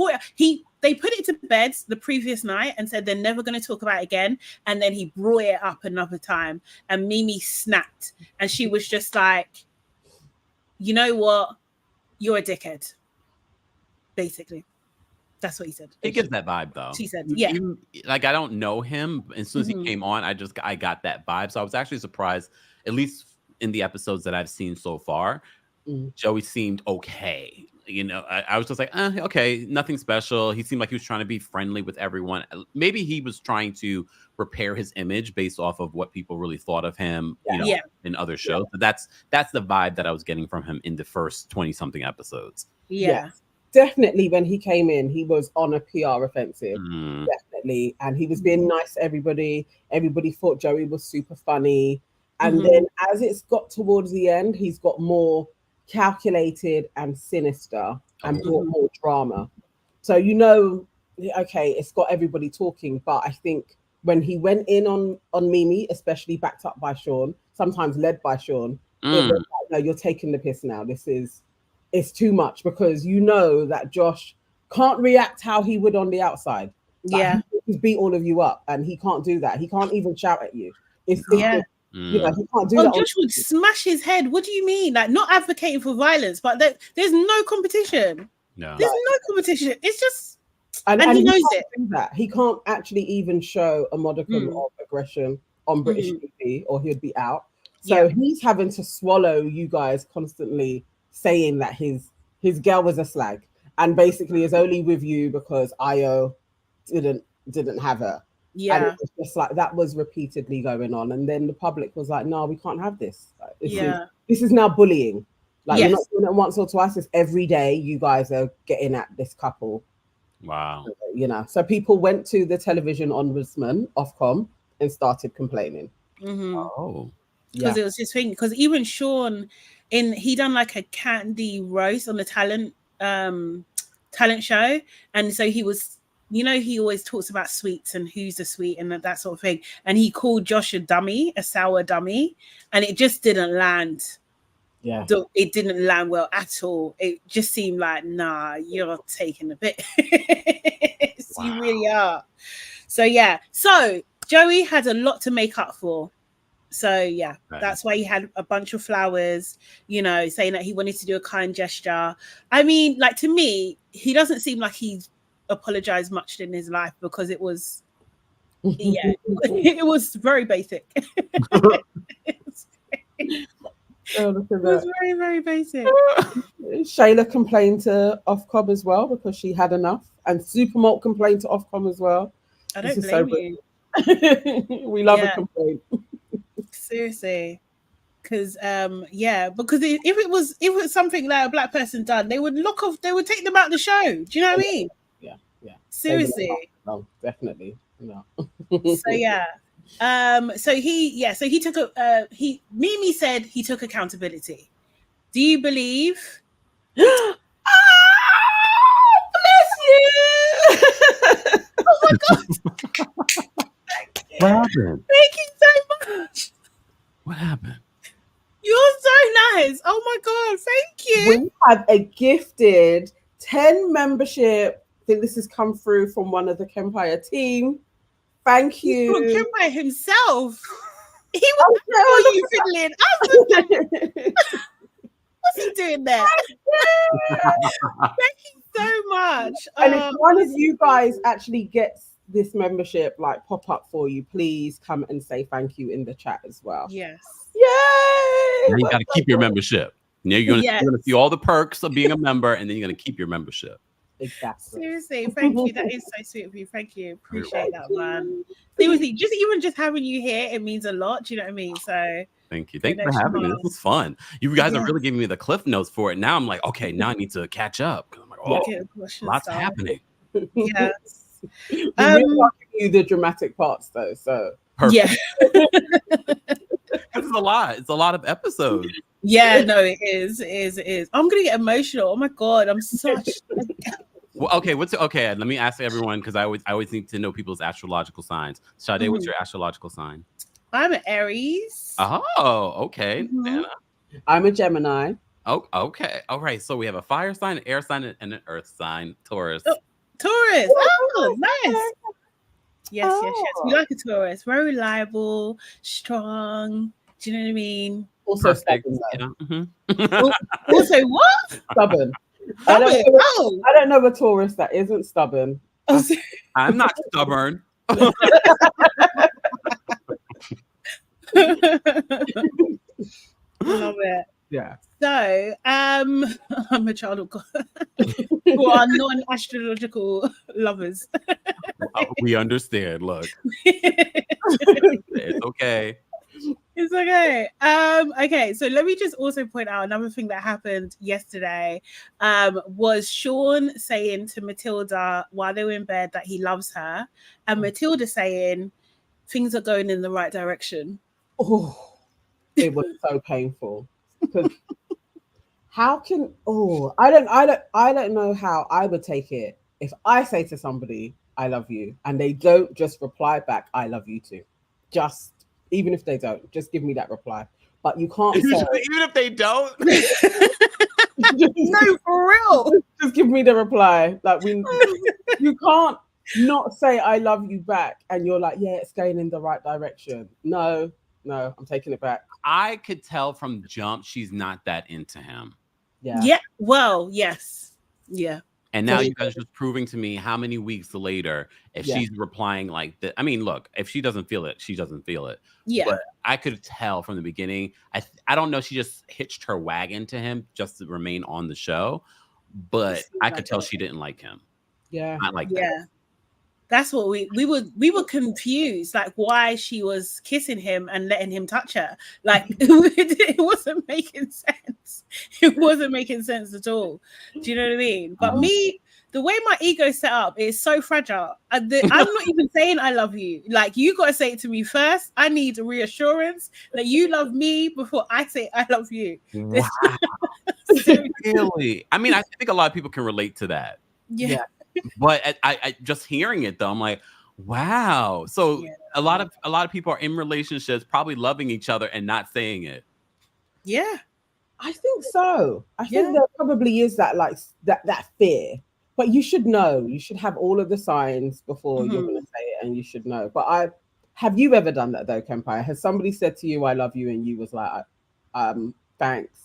they put it to bed the previous night and said they're never going to talk about it again, and then he brought it up another time and Mimi snapped and she was just like, you know what, you're a dickhead, basically. That's what he said. It gives that vibe, though. She said, yeah. I don't know him. As soon as he came on, I got that vibe. So I was actually surprised, at least in the episodes that I've seen so far, Joey seemed okay. I was just like, okay, nothing special. He seemed like he was trying to be friendly with everyone. Maybe he was trying to repair his image based off of what people really thought of him, in other shows. But that's the vibe that I was getting from him in the first 20-something episodes. Yeah. Definitely when he came in, he was on a PR offensive, definitely. And he was being nice to everybody. Everybody thought Joey was super funny. And then as it's got towards the end, he's got more calculated and sinister and brought more drama. So, okay, it's got everybody talking. But I think when he went in on Mimi, especially backed up by Sean, sometimes led by Sean, it was like, no, you're taking the piss now. It's too much, because that Josh can't react how he would on the outside. Like, he beat all of you up, and he can't do that. He can't even shout at you. He can't do that. Josh would smash his head. What do you mean? Like, not advocating for violence, but there's no competition. No, there's no competition. It's just, and he knows it. He can't actually even show a modicum of aggression on British TV or he would be out. So he's having to swallow you guys constantly saying that his girl was a slag and basically is only with you because Io didn't have her. Yeah. And it was just like that was repeatedly going on. And then the public was like, no, we can't have this. Like, this is now bullying. Like you're not doing it once or twice, it's every day you guys are getting at this couple. Wow. You know, so people went to the television ombudsman, Ofcom, and started complaining. Oh. Because it was his thing. Because even Sean, he done like a candy roast on the talent show. And so he was, you know, he always talks about sweets and who's a sweet and that sort of thing. And he called Josh a sour dummy. And it just didn't land. Yeah. It didn't land well at all. It just seemed like, nah, you're taking a bit. You really are. So, yeah. So, Joey had a lot to make up for. So, yeah, that's why he had a bunch of flowers, you know, saying that he wanted to do a kind gesture. I mean, like, to me, he doesn't seem like he's apologized much in his life because it was, it was very basic. It was very, very basic. Shayla complained to Ofcom as well because she had enough, and Supermalt complained to Ofcom as well. I don't blame you. We love a complaint. Seriously, because because if it was something that a black person done, they would take them out of the show. Do you know what I mean? Yeah. Seriously. No, definitely. No. So yeah. So he took Mimi said he took accountability. Do you believe? Oh, bless you! Oh my God! What happened? Thank you so much. What happened? You're so nice. Oh my God, thank you. We have a gifted 10 membership. I think this has come through from one of the Kempire team. Thank you. Kempire himself. He was fiddling. What's he doing there? Thank you so much. And if one of you guys actually gets this membership like pop up for you, please come and say thank you in the chat as well. Yes. Yay! Now you got to keep your membership. Now you're gonna see all the perks of being a member, and then you're gonna keep your membership. Exactly. Seriously, thank you. That is so sweet of you. Thank you. Appreciate that, man. Seriously, just having you here, it means a lot. Do you know what I mean? So thank you. Thank you for having me. This was fun. You guys are really giving me the cliff notes for it. Now I'm like, okay, now I need to catch up. I'm like, lots happening. Yes. We really are giving you the dramatic parts though. So perfect. This is a lot. It's a lot of episodes. Yeah, no, it is. I'm gonna get emotional. Oh my God, I'm such. Well, okay. Let me ask everyone because I always need to know people's astrological signs. Sade, what's your astrological sign? I'm an Aries. Oh, okay. Anna? I'm a Gemini. Oh, okay. All right. So we have a fire sign, an air sign, and an earth sign. Taurus. Oh, Taurus. Oh, nice. Yes. We like a Taurus. Very reliable, strong. Do you know what I mean? Also stubborn. Also what? Stubborn. I don't know a Taurus that isn't stubborn. I'm not stubborn. Love it. Yeah. So, I'm a child of God who are non-astrological lovers. We understand. Look, it's okay. It's okay. Okay, so let me just also point out another thing that happened yesterday. Was Sean saying to Matilda while they were in bed that he loves her, and Matilda saying things are going in the right direction. Oh, it was so painful. Because how can I don't know how I would take it if I say to somebody I love you and they don't just reply back I love you too. Just even if they don't, just give me that reply. But you can't say even if they don't. No, for real. Just give me the reply. Like you can't not say I love you back and you're like, yeah, it's going in the right direction. No, I'm taking it back. I could tell from jump she's not that into him. Yeah. Yeah. Well, yes. Yeah. And now you guys are just proving to me how many weeks later, if she's replying like that. I mean, look, if she doesn't feel it, she doesn't feel it. Yeah. But I could tell from the beginning. I don't know. She just hitched her wagon to him just to remain on the show. But I could tell she didn't like him. Yeah. Not like that. That's what we were confused, like why she was kissing him and letting him touch her. Like it wasn't making sense. It wasn't making sense at all. Do you know what I mean? But me, the way my ego's set up is so fragile. I'm not even saying I love you. Like you got to say it to me first. I need a reassurance that you love me before I say I love you. Wow. Really? I mean, I think a lot of people can relate to that. Yeah. But I just hearing it though, I'm like, wow. So a lot of people are in relationships, probably loving each other and not saying it. Yeah, I think so. I think there probably is that like that fear, but you should know. You should have all of the signs before you're going to say it, and you should know. But have you ever done that though, Kempire? Has somebody said to you, "I love you," and you was like, "Thanks."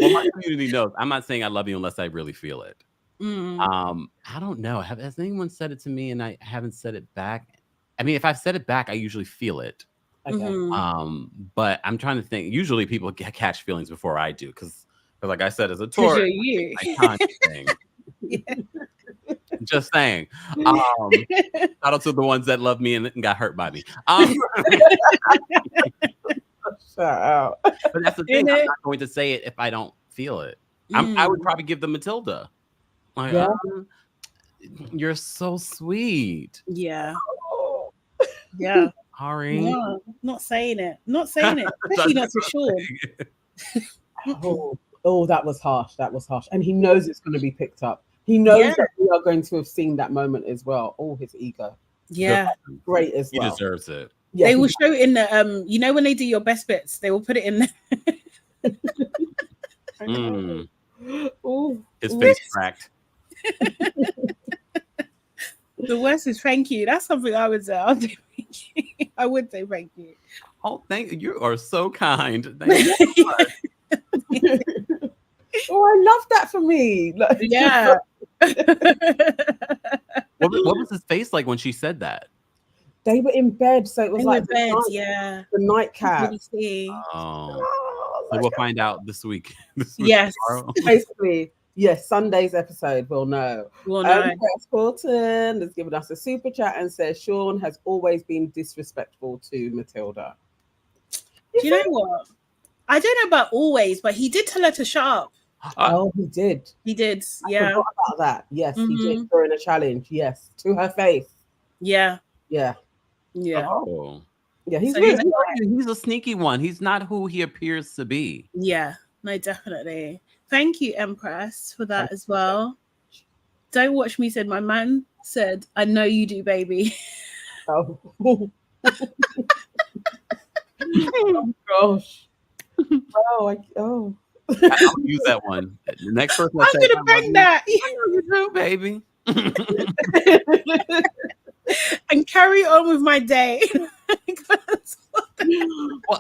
Well, my community knows. I'm not saying I love you unless I really feel it. I don't know. Has anyone said it to me and I haven't said it back? I mean, if I've said it back, I usually feel it. Okay. But I'm trying to think. Usually people catch feelings before I do because like I said, as a Taurus, I thing. Just saying. Shout out to the ones that love me and got hurt by me. Shout out. But that's the thing. I'm not going to say it if I don't feel it. I would probably give the Matilda. Like, you're so sweet. Yeah. Yeah. Sorry. No, not saying it. Not saying it. Especially not for sure. Oh, that was harsh. That was harsh. And he knows it's going to be picked up. He knows that we are going to have seen that moment as well. Oh, his ego. Yeah. Great as well. He deserves it. Yeah, they will show it in the you know when they do your best bits, they will put it in there. His face cracked. The worst is thank you. That's something I would say. I'll do thank you. I would say thank you. Oh, thank you. You are so kind. Thank you so much. Oh, I love that for me. Like, yeah. What was his face like when she said that? They were in bed, so it was like the nightcap. So we'll find out this week. Yes. Basically, yes, Sunday's episode, we'll know. Rex Horton has given us a super chat and says Sean has always been disrespectful to Matilda. Do you know what? I don't know about always, but he did tell her to shut up. He did. He did. I forgot about that. Yes, he did during a challenge. Yes, to her face. Yeah. Yeah. Yeah. Oh. Yeah, he's a sneaky one. He's not who he appears to be. Yeah, no, definitely. Thank you, Empress, for that as well. Don't watch me, said my man said, I know you do, baby. Oh, oh gosh. I'll use that one. The next person I'm gonna bring that. I know you do, baby. And carry on with my day. Well,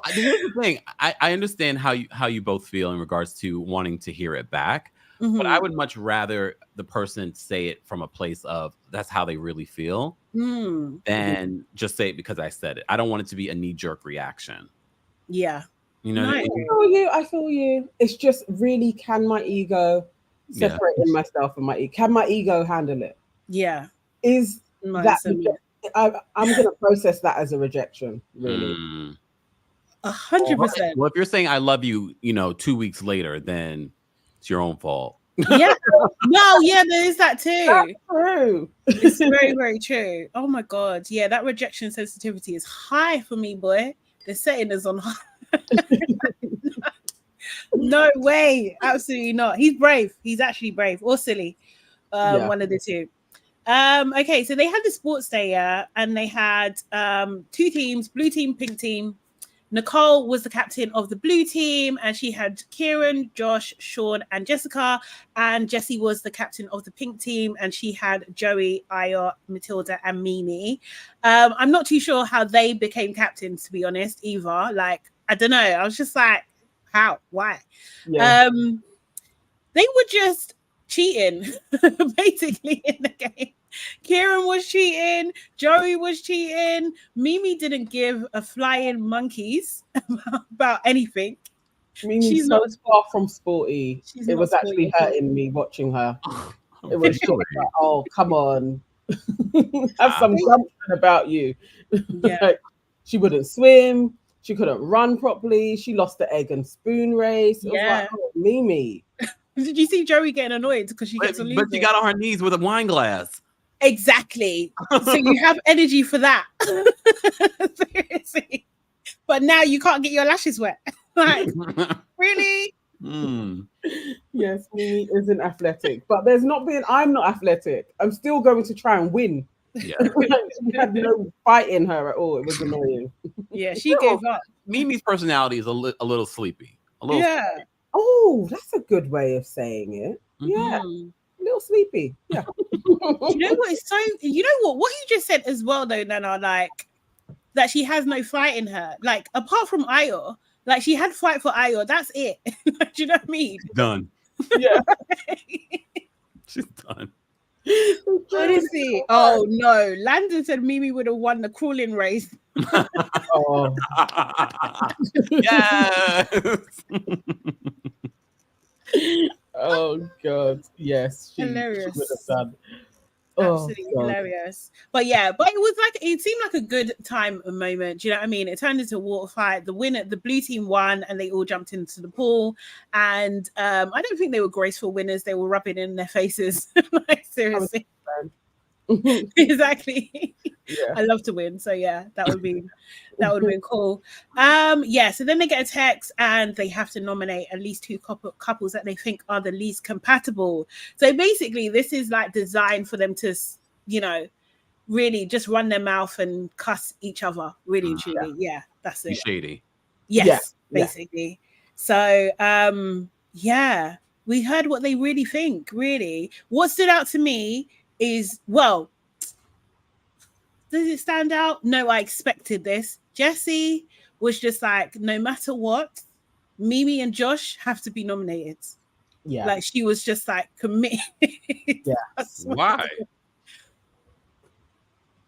here's the thing. I understand how you both feel in regards to wanting to hear it back, but I would much rather the person say it from a place of that's how they really feel than just say it because I said it. I don't want it to be a knee-jerk reaction. Yeah. You know, I feel you. It's just really, can my ego separating myself from my ego? Can my ego handle it? Yeah. Is that I'm going to process that as a rejection, really. 100%. Well, if you're saying I love you, 2 weeks later, then it's your own fault. Yeah. No, yeah, there is that too. That's true. It's very, very true. Oh my God. Yeah, that rejection sensitivity is high for me, boy. The setting is on high. No way. Absolutely not. He's brave. He's actually brave or silly. One of the two. Okay, so they had the sports day, and they had 2 teams, blue team, pink team. Nicole was the captain of the blue team, and she had Kieran, Josh, Sean, and Jessica. And Jessie was the captain of the pink team, and she had Joey, Ayo, Matilda, and Mimi. I'm not too sure how they became captains, to be honest, either. Like, I don't know. I was just like, How? Why? Yeah. They were just cheating, basically, in the game. Kieran was cheating, Joey was cheating, Mimi didn't give a flying monkeys about anything. Mimi's She's so not far from sporty. She's It not was actually sporty at all. hurting me watching her. It was Really? just like, oh, come on. Have some gumption about you. Yeah. Like, she wouldn't swim. She couldn't run properly. She lost the egg and spoon race. It was like, oh, Mimi. Did you see Joey getting annoyed because she gets on losing? But she got on her knees with a wine glass. Exactly. So you have energy for that. Seriously. But now you can't get your lashes wet. Like, really? Yes, Mimi isn't athletic. But I'm not athletic. I'm still going to try and win. Yeah. She had no fight in her at all. It was annoying. Yeah, she gave up. Mimi's personality is a little sleepy. Sleepy. Oh, that's a good way of saying it. Yeah. A little sleepy. Yeah. You know what? What you just said as well, though, Nana, like that she has no fight in her. Like, apart from Ayo, like she had fight for Ayo. That's it. Do you know what I mean? Done. Yeah. She's done. Honestly, oh no. Landon said Mimi would have won the crawling race. Oh. Yes. Oh God. Yes. Hilarious. She would have done. Absolutely hilarious. But it seemed like a good time and moment. Do you know what I mean? It turned into a water fight. The blue team won and they all jumped into the pool. And I don't think they were graceful winners. They were rubbing in their faces. Like, seriously. Exactly. Yeah. I love to win. So yeah, that would have been cool. So then they get a text and they have to nominate at least two couples that they think are the least compatible. So basically this is like designed for them to, really just run their mouth and cuss each other. Really and truly. Yeah, that's it. Be shady. Yes, basically. So we heard what they really think. Really, what stood out to me is, well, does it stand out? No, I expected this. Jessie was just like, no matter what, Mimi and Josh have to be nominated. Yeah. Like, she was just like committed. Yeah. Why?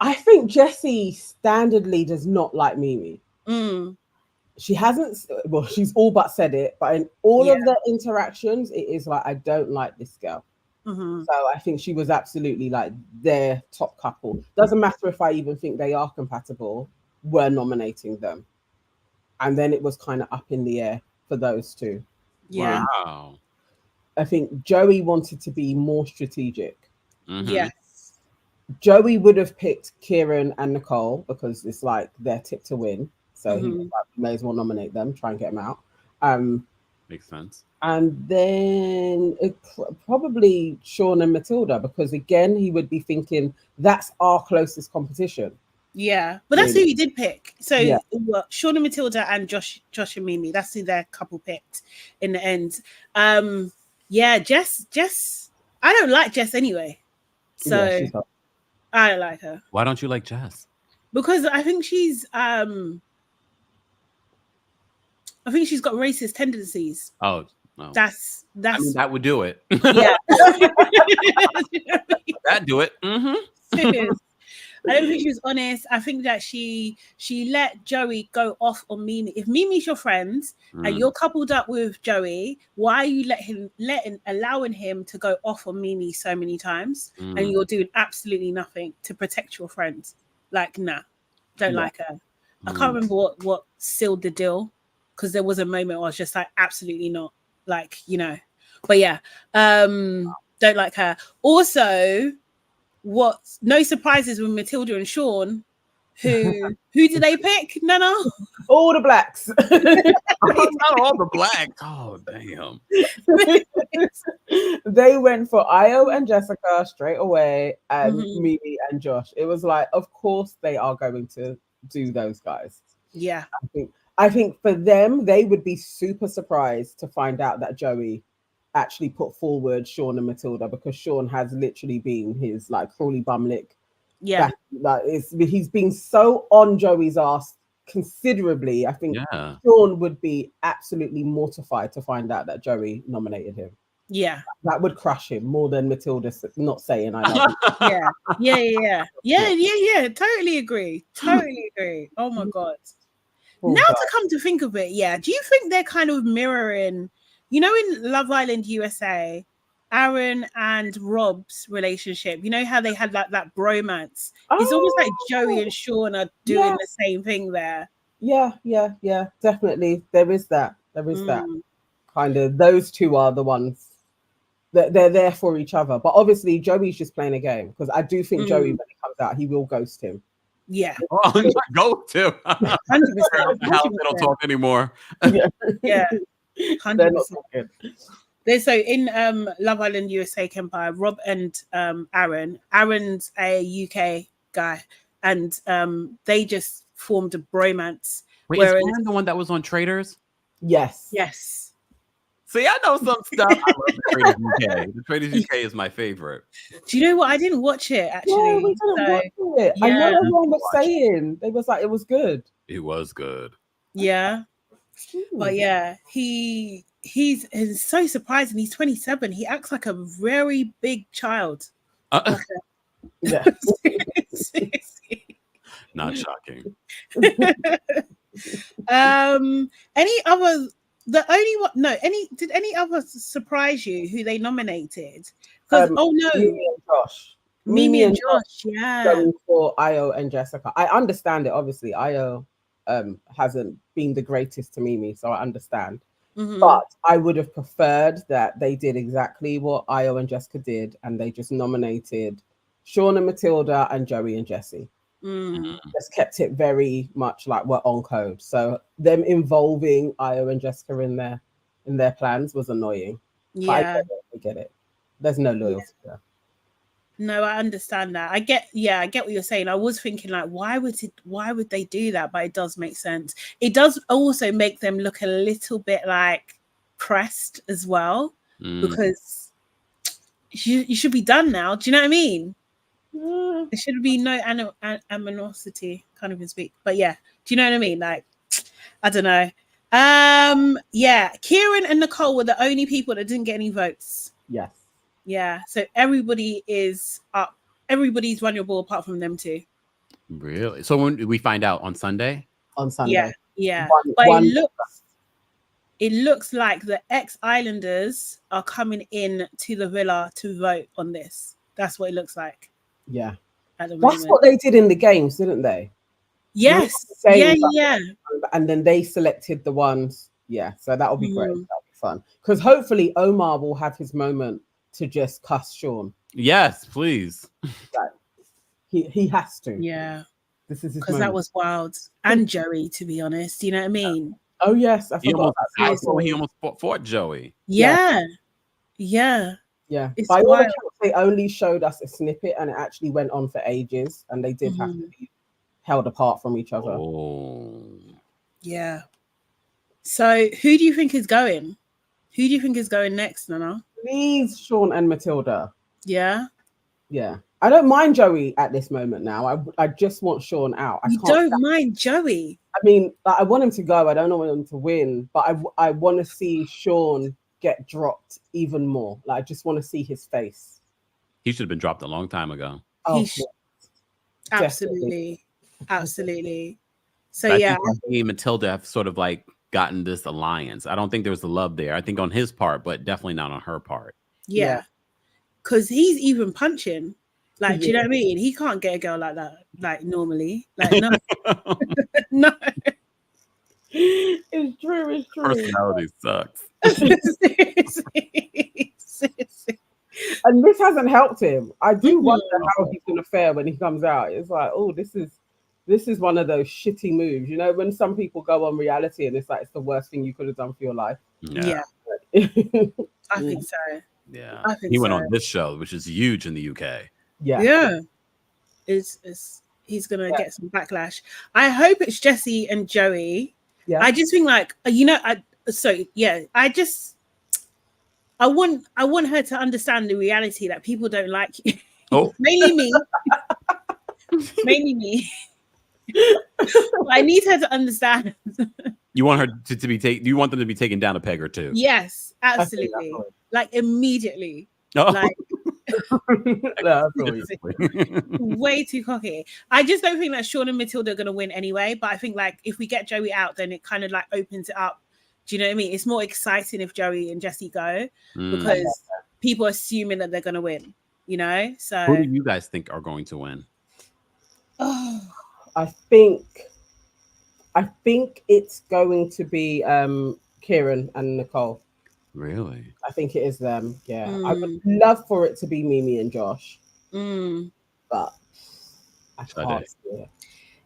I think Jessie standardly does not like Mimi. She hasn't, well, she's all but said it, but in all of the interactions, it is like, I don't like this girl. So I think she was absolutely like their top couple. Doesn't matter if I even think they are compatible, we're nominating them. And then it was kind of up in the air for those two. Yeah. Wow. I think Joey wanted to be more strategic. Yes. Joey would have picked Kieran and Nicole because it's like their tip to win. So he was like, may as well nominate them, try and get them out. Makes sense. And then probably Sean and Matilda, because again, he would be thinking that's our closest competition. Yeah, but that's who he did pick. So Sean and Matilda and Josh and Mimi, that's who their couple picked in the end. Jess, I don't like Jess anyway. So I don't like her. Why don't you like Jess? Because I think she's got racist tendencies. Oh, no. That's I mean, that would do it. Yeah. That'd do it. I don't think she was honest. I think that she let Joey go off on Mimi. If Mimi's your friend and you're coupled up with Joey, why are you allowing him to go off on Mimi so many times and you're doing absolutely nothing to protect your friend? Like, nah, don't like her. I can't remember what sealed the deal, because there was a moment where I was just like, absolutely not. Like, but yeah, don't like her. Also, no surprises with Matilda and Sean. Who did they pick? Nana? All the blacks. Not all the blacks. Oh, damn. They went for Ayo and Jessica straight away, and Mimi and Josh. It was like, of course they are going to do those guys. Yeah. I think for them, they would be super surprised to find out that Joey actually put forward Sean and Matilda, because Sean has literally been his like Crawley Bumlick. Yeah, he's been so on Joey's ass considerably. I think Yeah. Sean would be absolutely mortified to find out that Joey nominated him. Yeah. That would crush him more than Matilda not saying I love you. Yeah. Totally agree. Oh my God. Oh, Now God. to come to think of it, yeah. Do you think they're kind of mirroring, you know, in Love Island USA, Aaron and Rob's relationship? You know how they had that bromance? It's almost like Joey and Sean are doing the same thing there. Yeah. Definitely. There is that. Kind of. Those two are the ones that they're there for each other. But obviously, Joey's just playing a game, because I do think Joey, when he comes out, he will ghost him. Yeah. Oh, go to 100%. They don't talk anymore. Yeah. 100%. They're not talking. So in Love Island USA Empire, Rob and Aaron's a UK guy, and they just formed a bromance. Wait, is Aaron the one that was on Traders? Yes. See, I know some stuff. I love the Traders UK. The Traders UK is my favorite. Do you know what? I didn't watch it actually. Yeah, we didn't watch it. I know everyone was saying they was like it was good. It was good. Yeah. But yeah, he's so surprising. He's 27. He acts like a very big child. Yeah. Not shocking. Any other? The only one? No. Did any others surprise you who they nominated? Because Mimi and Josh. Mimi and Josh. Yeah. Going for Io and Jessica. I understand it. Obviously, Io hasn't been the greatest to Mimi, so I understand. But I would have preferred that they did exactly what Io and Jessica did, and they just nominated Sean and Matilda and Joey and Jessie. Just kept it very much like we're on code. So them involving Io and Jessica in their plans was annoying. Yeah, I get it. There's no loyalty there. No, I understand that. I get what you're saying. I was thinking like, why would they do that? But it does make sense. It does also make them look a little bit like pressed as well, because you should be done now. Do you know what I mean? There should be no animosity, can't even speak. But yeah, do you know what I mean? Like, I don't know. Yeah, Kieran and Nicole were the only people that didn't get any votes. Yes. Yeah, so everybody is up. Everybody's vulnerable apart from them two. Really? So when do we find out on Sunday? On Sunday. Yeah. But it looks like the ex-Islanders are coming in to the villa to vote on this. That's what it looks like. Yeah. That's what they did in the games, didn't they? Yes. Yeah. And then they selected the ones. Yeah. So that'll be great. That'll be fun. Because hopefully Omar will have his moment to just cuss Sean. Yes, please. He has to. Yeah. This is his because that was wild. And Joey, to be honest, you know what I mean? Oh yes, I forgot. He almost fought Joey. Yeah. By all accounts, they only showed us a snippet, and it actually went on for ages, and they did have to be held apart from each other. Oh. Yeah. So who do you think is going? Who do you think is going next, Nana? Please, Sean and Matilda. Yeah. Yeah. I don't mind Joey at this moment now. I just want Sean out. You don't mind Joey? I mean, I want him to go. I don't want him to win, but I want to see Sean get dropped even more. Like, I just want to see his face. He should have been dropped a long time ago. Oh, absolutely. So but yeah, I think he and Matilda have sort of like gotten this alliance. I don't think there was the love there. I think on his part, but definitely not on her part. Yeah. Because he's even punching. Like, do you know what I mean? He can't get a girl like that, like normally. Like, no. No. It's true. Personality sucks. And this hasn't helped him. I do wonder how he's gonna fare when he comes out. It's like, oh, this is one of those shitty moves. You know, when some people go on reality and it's like it's the worst thing you could have done for your life. Yeah. I think so. Yeah. I think he went on this show, which is huge in the UK. Yeah. He's gonna get some backlash. I hope it's Jessie and Joey. Yeah. I just think like, you know, I want her to understand the reality that people don't like you. Oh. Mainly me. I need her to understand. You want her to be taken? You want them to be taken down a peg or two? Yes, absolutely. Like immediately. Oh. Like No, way too cocky. I just don't think that Sean and Matilda are going to win anyway. But I think like if we get Joey out, then it kind of like opens it up. Do you know what I mean? It's more exciting if Joey and Jesse go because people are assuming that they're going to win. You know, so who do you guys think are going to win? Oh, I think it's going to be Kieran and Nicole. Really? I think it is them. Yeah, I would love for it to be Mimi and Josh, but I can't see it.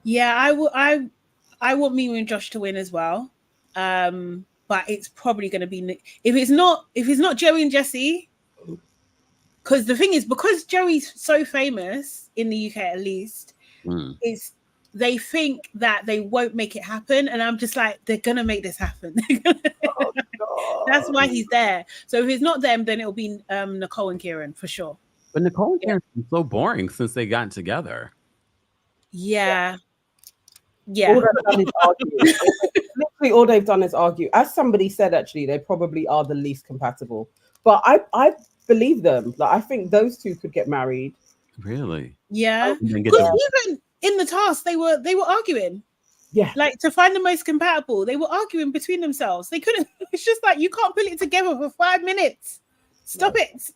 Yeah, I want Mimi and Josh to win as well. But it's probably going to be if it's not Joey and Jesse, because the thing is, because Joey's so famous in the UK at least, is they think that they won't make it happen, and I'm just like, they're gonna make this happen. That's why he's there. So if it's not them, then it'll be Nicole and Kieran for sure. But Nicole and Kieran have been so boring since they got together. Yeah. All they've done is argue. Literally, all they've done is argue. As somebody said, actually, they probably are the least compatible. But I believe them. Like, I think those two could get married. Really? Yeah. Because even in the task, they were arguing. Yeah. Like to find the most compatible, they were arguing between themselves. They couldn't. It's just like you can't put it together for 5 minutes. Stop it.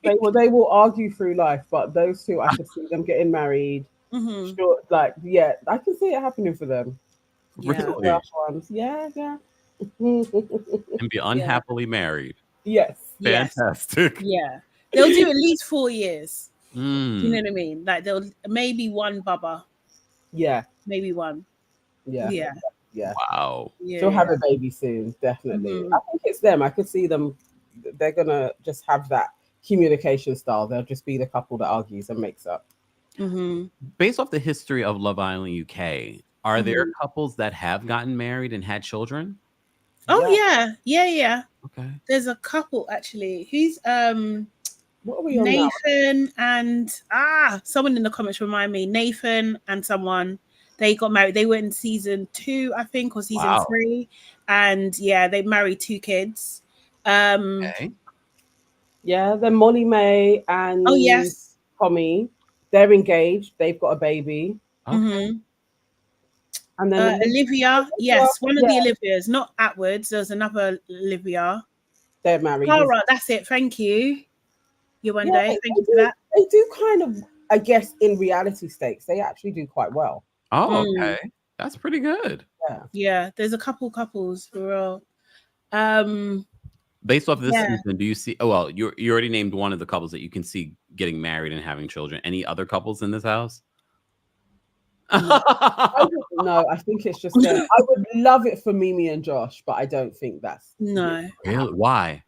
They will argue through life, but those two, I could see them getting married. Sure, like I can see it happening for them. Really? Yeah. And be unhappily married. Yes. Fantastic. Yeah. They'll do at least 4 years. Do you know what I mean? Like they'll maybe one Bubba. Yeah. Maybe one. Yeah. Wow. Yeah, She'll have a baby soon, definitely. I think it's them. I could see them. They're gonna just have that communication style. They'll just be the couple that argues and makes up. Based off the history of Love Island UK, are there couples that have gotten married and had children? Oh yeah. Okay. There's a couple actually. Who's what are we on Nathan now? And someone in the comments remind me. Nathan and someone, they got married. They were in season 2, I think, or season 3, and they married 2 kids. Okay. Yeah, then Molly May and Tommy. They're engaged. They've got a baby. Okay. And then Olivia, one of the Olivias, not Atwoods. There's another Olivia. They're married. Laura, that's it. Thank you. You one day. Thank you for that. They do kind of, I guess, in reality stakes, they actually do quite well. Oh, okay. That's pretty good. Yeah. There's a couples for real. Based off this season, do you see? Oh well, you already named one of the couples that you can see getting married and having children. Any other couples in this house? No, I think it's just them. I would love it for Mimi and Josh, but I don't think that's no. Really? Why?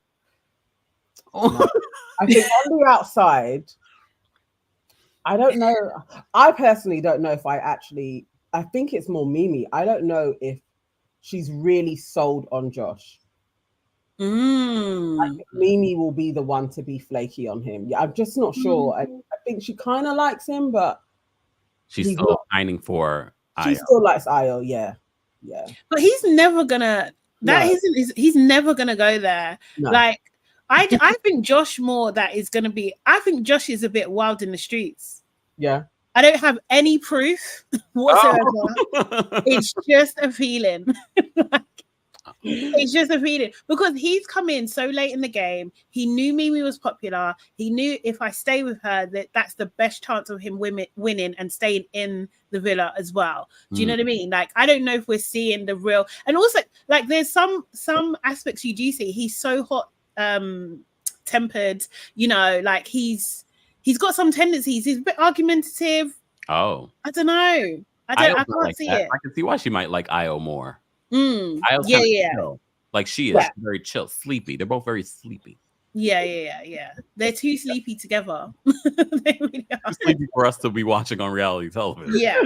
No. I think on the outside, I don't know. I personally don't know if I think it's more Mimi. I don't know if she's really sold on Josh. I think Mimi will be the one to be flaky on him. Yeah, I'm just not sure. I think she kind of likes him, but she's still pining for Io. She still likes Io, yeah. But he's never gonna. He's never gonna go there. No. Like I think Josh more that is gonna be. I think Josh is a bit wild in the streets. Yeah. I don't have any proof whatsoever. It's just a feeling. It's just a feeling because he's come in so late in the game. He knew Mimi was popular. He knew if I stay with her, that's the best chance of him winning and staying in the villa as well. Do you know what I mean? Like, I don't know if we're seeing the real. And also, like, there's some aspects you do see. He's so hot tempered. You know, like he's got some tendencies. He's a bit argumentative. Oh, I don't know. I can't see it. I can see why she might like Io more. Chill. Like she is very chill, sleepy. They're both very sleepy. Yeah. They're too sleepy together. They really are. Too sleepy for us to be watching on reality television. Yeah,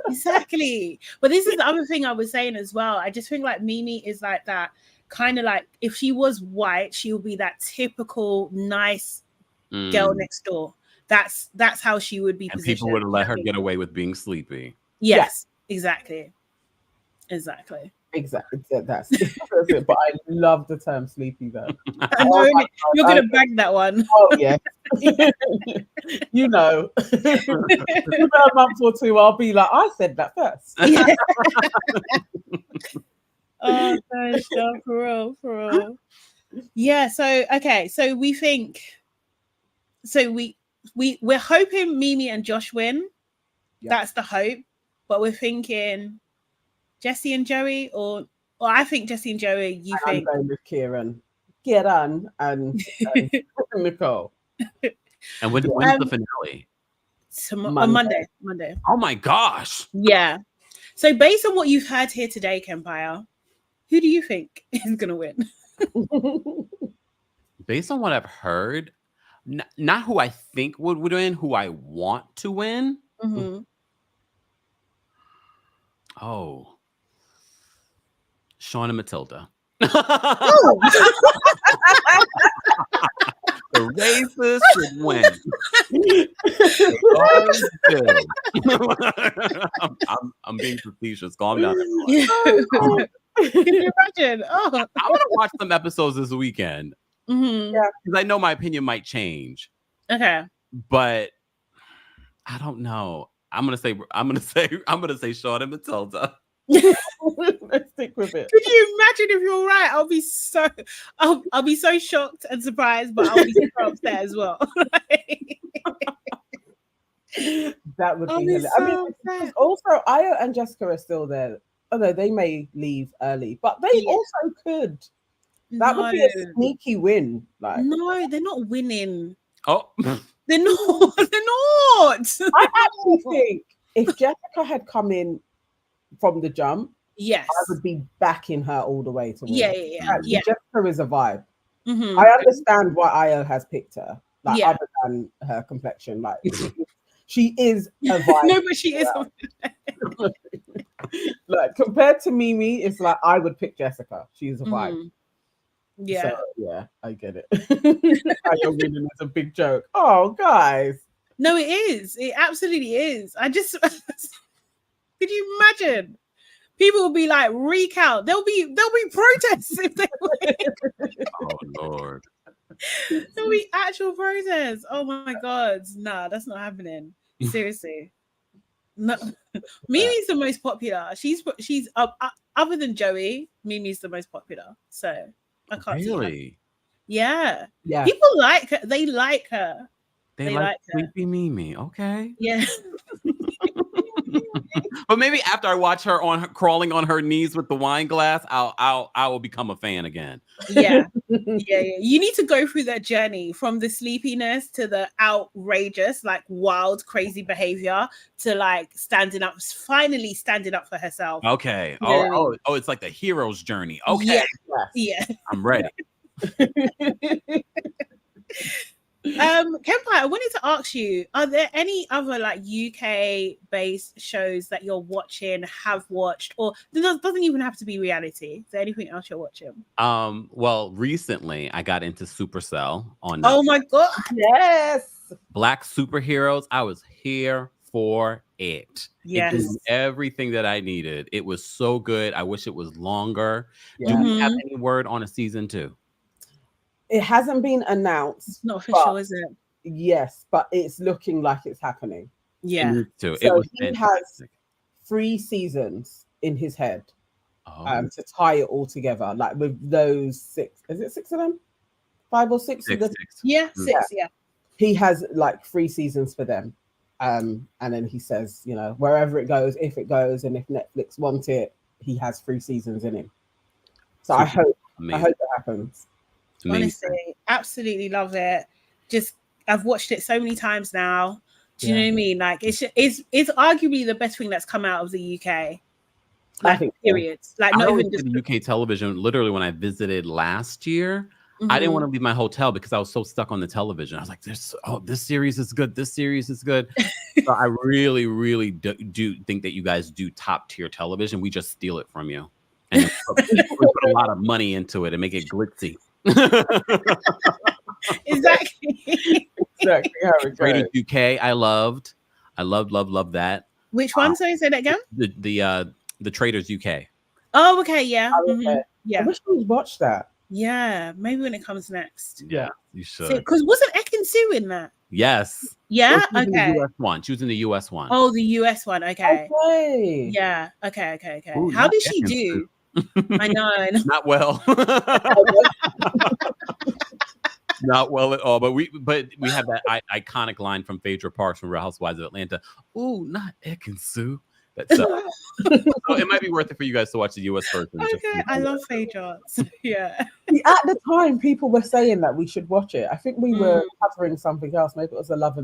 exactly. But this is the other thing I was saying as well. I just think like Mimi is like that kind of like if she was white, she would be that typical nice girl next door. That's how she would be. And people would let her get away with being sleepy. Yes, exactly. That's Exactly. That's it. But I love the term sleepy though. I know you're gonna bag that one. Oh yeah. You know. A month or two, I'll be like, I said that first. Yeah. Oh gosh, no, for real. Yeah, so okay, so we think we're hoping Mimi and Josh win. Yeah. That's the hope. But we're thinking Jessie and Joey, or I think Jessie and Joey. I'm going with Kieran, and Nicole. And when's the finale? On Monday. Oh my gosh! Yeah. So based on what you've heard here today, Kempire, who do you think is going to win? Based on what I've heard, not who I think would win, who I want to win. Mm-hmm. Oh, Sean and Matilda. Oh. The racist should win. I'm being facetious. Calm down. Can you imagine? Oh. I want to watch some episodes this weekend. Mm-hmm. Yeah, because I know my opinion might change. Okay, but I don't know. I'm gonna say Sean and Matilda. Let's stick with it. Could you imagine if you're right? I'll be so shocked and surprised, but I'll be so upset as well. That would be hilarious. I mean, also Io and Jessica are still there. Although they may leave early, but they also could. That would be a sneaky win. Like, no, they're not winning. Oh, they're not. I actually think if Jessica had come in from the jump, yes, I would be backing her all the way to win. Yeah. Jessica is a vibe. Mm-hmm. I understand why Io has picked her. Like, other than her complexion, like she is a vibe. No, but she is. Like, compared to Mimi, it's like I would pick Jessica. She's a vibe. Mm-hmm. Yeah. So, yeah, I get it. Io winning is a big joke. Oh, guys. No, it is. It absolutely is. I just could you imagine? People will be like, recount. There'll be protests if they win. Oh Lord. There'll be actual protests. Oh my God. Nah, that's not happening. Seriously. No. Mimi's the most popular. She's other than Joey, Mimi's the most popular. So I can't really. Yeah. Yeah. People like her. They like her. They like sleepy Mimi. Okay. Yeah. But maybe after I watch her crawling on her knees with the wine glass, I will become a fan again. Yeah. You need to go through that journey from the sleepiness to the outrageous, like wild, crazy behavior to like finally standing up for herself. Okay. Oh, it's like the hero's journey. Okay. Yeah. I'm ready. Kempire, I wanted to ask you, are there any other like UK based shows that you're watching, have watched, or it doesn't even have to be reality? Is there anything else you're watching? Well, recently I got into Supercell on Oh my God. Yes. Black superheroes. I was here for it. Yes. It did everything that I needed. It was so good. I wish it was longer. Yeah. Do we have any word on a season 2? It hasn't been announced. It's not official, is it? Yes, but it's looking like it's happening. Yeah. So he has 3 seasons in his head to tie it all together. Like with those 6, is it 6 of them? 5 or 6 of them? 6. Yeah, 6. Yeah. He has like 3 seasons for them. And then he says, you know, wherever it goes, if it goes, and if Netflix want it, he has 3 seasons in him. So I hope it happens. Honestly, absolutely love it. Just I've watched it so many times now. Do you know what I mean? Like it's arguably the best thing that's come out of the UK. Like, period. Like not even just the UK television. Literally, when I visited last year, I didn't want to leave my hotel because I was so stuck on the television. I was like, this series is good. This series is good. So I really, really do think that you guys do top tier television. We just steal it from you. And we put a lot of money into it and make it glitzy. Exactly how it goes. Rated UK, I loved that. Which one? Sorry, say that again. The Traders UK. Oh, okay, yeah. Oh, okay. Yeah. I wish we'd watched that. Yeah, maybe when it comes next. Yeah, you should. Because wasn't Ekin-Su in that? Yes. Yeah. She was in the Okay. US one. She was in the US one. Oh, the US one. Okay. Okay. Yeah. Okay. Ooh, How did she Ekin-Su. do? I know. Not well. Not well at all. But we have that iconic line from Phaedra Parks from Real Housewives of Atlanta. Ooh, not Ekin-Su. So it might be worth it for you guys to watch the US version. Okay, I love Phaedra. Yeah. At the time, people were saying that we should watch it. I think we were covering something else. Maybe it was a Love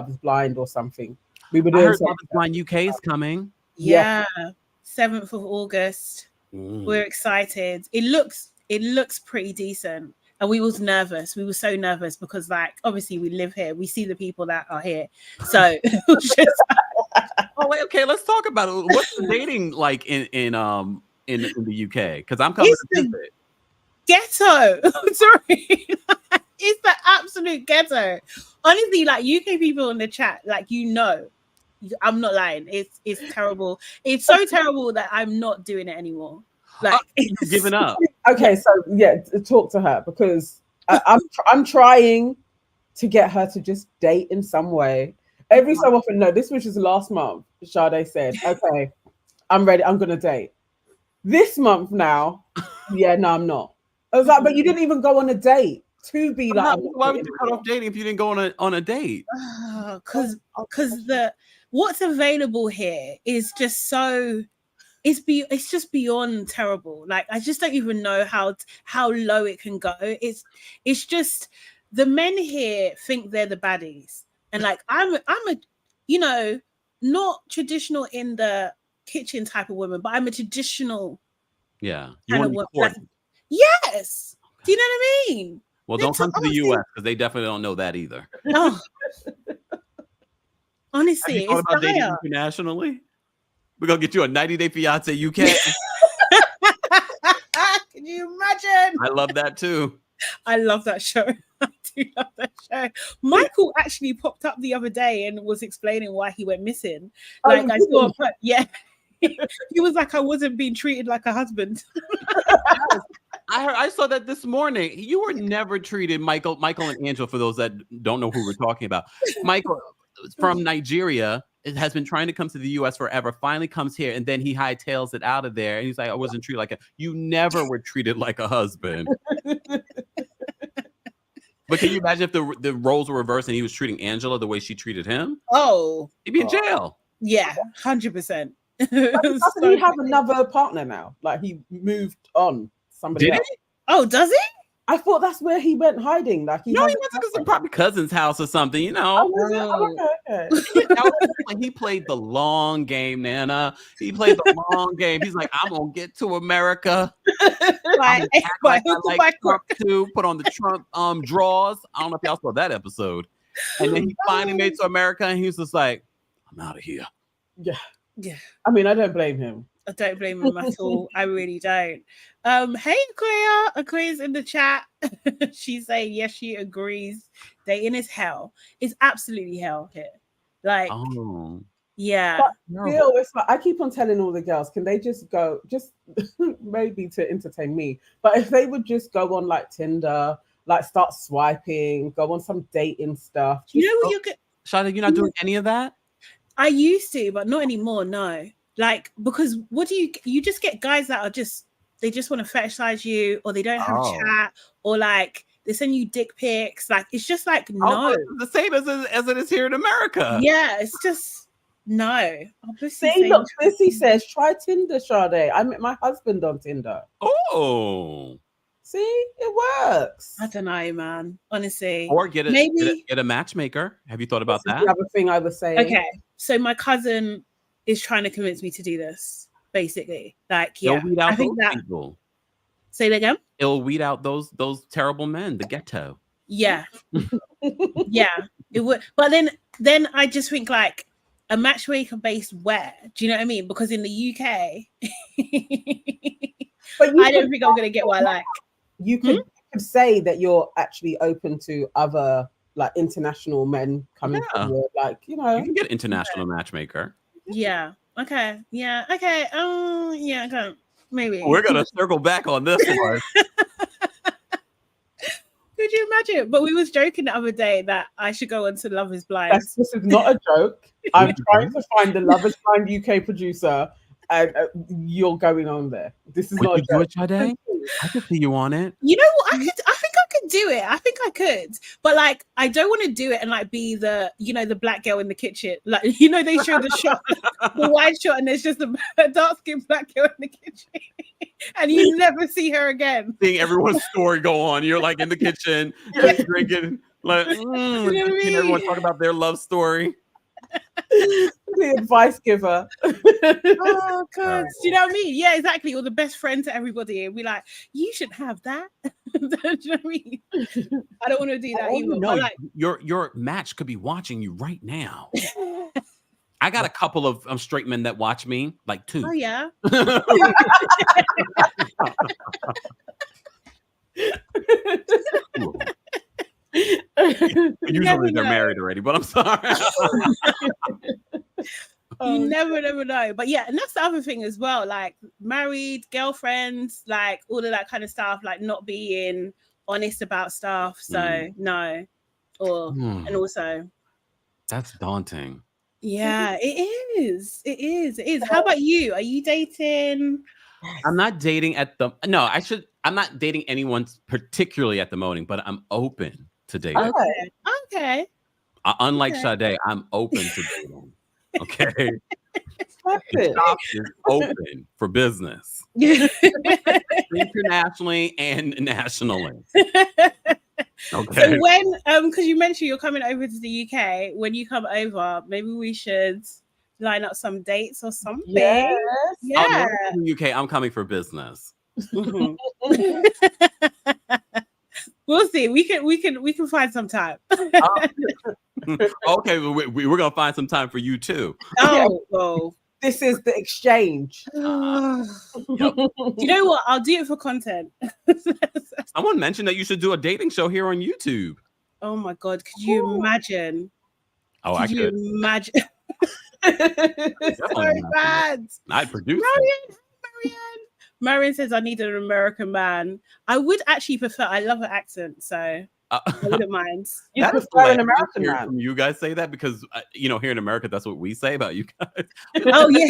is Blind or something. We were doing Love is Blind UK is coming. Yeah. 7th of August. We're excited. It looks pretty decent. And we was nervous. We were so nervous because, like, obviously we live here. We see the people that are here. So it was just oh wait, okay. Let's talk about it. What's the dating like in the UK? Because I'm coming to visit. Ghetto. Sorry, it's the absolute ghetto. Honestly, like UK people in the chat, like I'm not lying. It's terrible. It's so terrible that I'm not doing it anymore. Like you're giving up. Okay, so yeah, talk to her because I'm trying to get her to just date in some way. Every so often, no, this was just last month. Sade said, okay, I'm ready. I'm going to date. This month now, yeah, no, I'm not. I was like, but you didn't even go on a date to be like. Why would you cut off dating if you didn't go on a date? Because what's available here is just so. It's just beyond terrible. Like I just don't even know how low it can go. It's just the men here think they're the baddies. And like I'm a not traditional in the kitchen type of woman, but I'm a traditional you want to like, yes. Do you know what I mean? Well, don't come to the US because they definitely don't know that either. Oh. Honestly, have you thought about dating internationally? We're gonna get you a 90-Day Fiance UK. Can you imagine? I love that too. I love that show. I do love that show. Michael actually popped up the other day and was explaining why he went missing. Like I saw, yeah. He was like, I wasn't being treated like a husband. I saw that this morning. You were never treated, Michael and Angel, for those that don't know who we're talking about. Michael from Nigeria has been trying to come to the US forever, finally comes here, and then he hightails it out of there. And he's like, I wasn't treated like you never were treated like a husband. But can you imagine if the roles were reversed and he was treating Angela the way she treated him? Oh. He'd be in jail. Yeah, 100%. Doesn't he have another partner now? Like he moved on. Somebody else. He? Oh, does he? I thought that's where he went hiding. Like he went to some probably cousin's house or something, you know. Okay. He played the long game, Nana. He played the long game. He's like, I'm gonna get to America. Like Trump too. Put on the Trump drawers. I don't know if y'all saw that episode. And then he finally made it to America, and he was just like, I'm out of here. Yeah. I mean, I don't blame him. I don't blame him at all. I really don't. Hey, Aquaria's in the chat. She's saying yes, she agrees. Dating is hell. It's absolutely hell here. Like, yeah. But still, it's like I keep on telling all the girls, can they just go, just maybe to entertain me, but if they would just go on like Tinder, like start swiping, go on some dating stuff. You know what you get? Shada, you're not doing any of that? I used to, but not anymore. No. Like, because what do you just get guys that are they just want to fetishize you, or they don't have a chat, or like they send you dick pics. Like, it's just like, no. The same as it is here in America. Yeah, it's just no. See, look, Sissy says, try Tinder, Sade. I met my husband on Tinder. Oh. See, it works. I don't know, man. Honestly. Or get a matchmaker. Have you thought about that? The other thing I was saying. Okay. So my cousin is trying to convince me to do this, basically. Like, yeah, I think that. People. Say that again. It'll weed out those terrible men, the ghetto. Yeah, yeah, it would. But then I just think like a matchmaker based where? Do you know what I mean? Because in the UK, I don't think I'm gonna get what I like. You could say that you're actually open to other like international men coming forward, like, you know, you can get international matchmaker. Yeah. Okay. Yeah. Okay. Yeah. Okay. Maybe. We're gonna circle back on this one. Could you imagine? But we was joking the other day that I should go on to Love Is Blind. This is not a joke. I'm trying to find the Love Is Blind UK producer, and you're going on there. This is not a joke. Sade? I could see you on it. You know what? I think I could do it. I think I could. But like, I don't want to do it and like be the, the black girl in the kitchen. Like, they show the shot, the wide shot, and there's just a dark-skinned black girl in the kitchen. And you never see her again. Seeing everyone's story go on. You're like in the kitchen, drinking, like, everyone talk about their love story. The advice giver. Oh, God. Do you know what I mean? Yeah, exactly. Or the best friend to everybody. And be like, you should have that. Do you know what I mean? I don't want to do that either. No, like, your match could be watching you right now. I got a couple of straight men that watch me, like 2. Oh, yeah. Usually they're married already, but I'm sorry. You never know. But yeah, and that's the other thing as well. Like married, girlfriends, like all of that kind of stuff, like not being honest about stuff. So no. And also that's daunting. Yeah, it is. How about you? Are you dating? I'm not dating I'm not dating anyone particularly at the moment, but I'm open to dating. Okay. Unlike Sade, I'm open to dating. Okay. The shop is open for business. Internationally and nationally. Okay. So when because you mentioned you're coming over to the UK, when you come over, maybe we should line up some dates or something. Yes. Yeah. In the UK, I'm coming for business. Mm-hmm. We'll see. We can find some time. Okay, we're gonna find some time for you too. Oh. This is the exchange. You know what? I'll do it for content. Someone mentioned that you should do a dating show here on YouTube. Oh my God. Could you imagine? Oh, I could. Imagine? So bad. I'd produce Marion says I need an American man. I would actually prefer. I love her accent, so I wouldn't mind. You prefer an American man? From you guys say that because here in America, that's what we say about you guys. Oh yeah.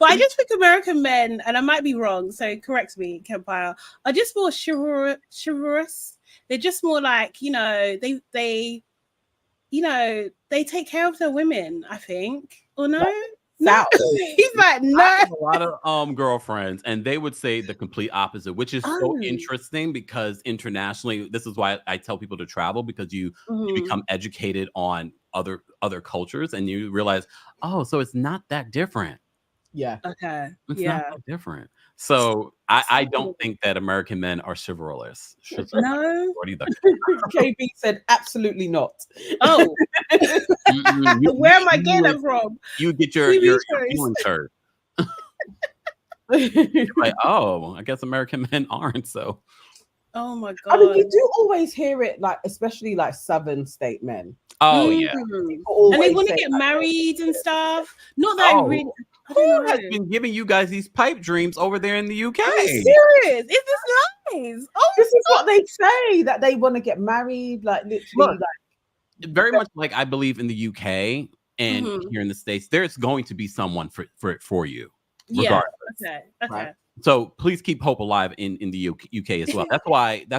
But I just think American men, and I might be wrong, so correct me, Kempire, are just more chivalrous. They're just more like they take care of their women. I think, or no. No, he's like, no. I have a lot of girlfriends, and they would say the complete opposite, which is so interesting because internationally, this is why I tell people to travel, because you become educated on other cultures, and you realize, so it's not that different. Yeah. Okay. It's not that different. So I don't think that American men are chivalrous. No. KB said absolutely not. Oh. Where am I getting it from? You get your feelings hurt. Like, I guess American men aren't so. Oh my God. I mean, you do always hear it, like especially like Southern state men. Oh yeah. And they want to get married and stuff. Not that I really. Who has been giving you guys these pipe dreams over there in the UK? I'm serious. Is this nice? Oh, this is what they say, that they want to get married, like literally. Very much like I believe in the UK and here in the States, there's going to be someone for you, regardless. Yeah. Okay. Right? So please keep hope alive in the UK as well. That's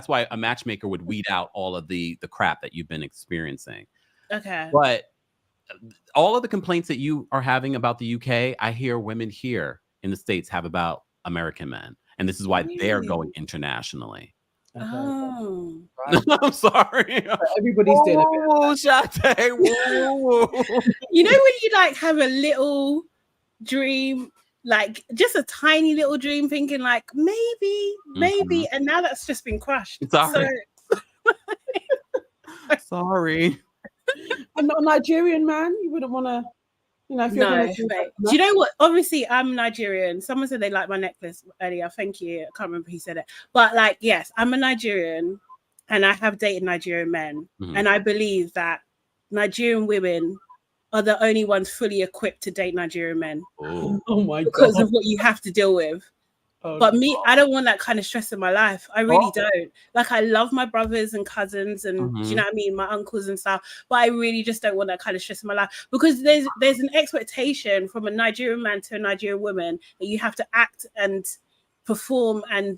why a matchmaker would weed out all of the crap that you've been experiencing. Okay. But all of the complaints that you are having about the UK, I hear women here in the States have about American men. And this is why they're going internationally. Okay. Oh. Right. I'm sorry. Everybody's doing a bit. Sade, woo. You know when you like have a little dream, like just a tiny little dream, thinking like maybe, and now that's just been crushed. Sorry. Sorry. I'm not a Nigerian man. You wouldn't want to, if you're no. Do you know what? Obviously, I'm Nigerian. Someone said they like my necklace earlier. Thank you. I can't remember who said it. But like, yes, I'm a Nigerian and I have dated Nigerian men. And I believe that Nigerian women are the only ones fully equipped to date Nigerian men. Oh my because God. of what you have to deal with. But me, I don't want that kind of stress in my life. I really don't. Like, I love my brothers and cousins and do you know what I mean, my uncles and stuff. But I really just don't want that kind of stress in my life, because there's an expectation from a Nigerian man to a Nigerian woman that you have to act and perform and,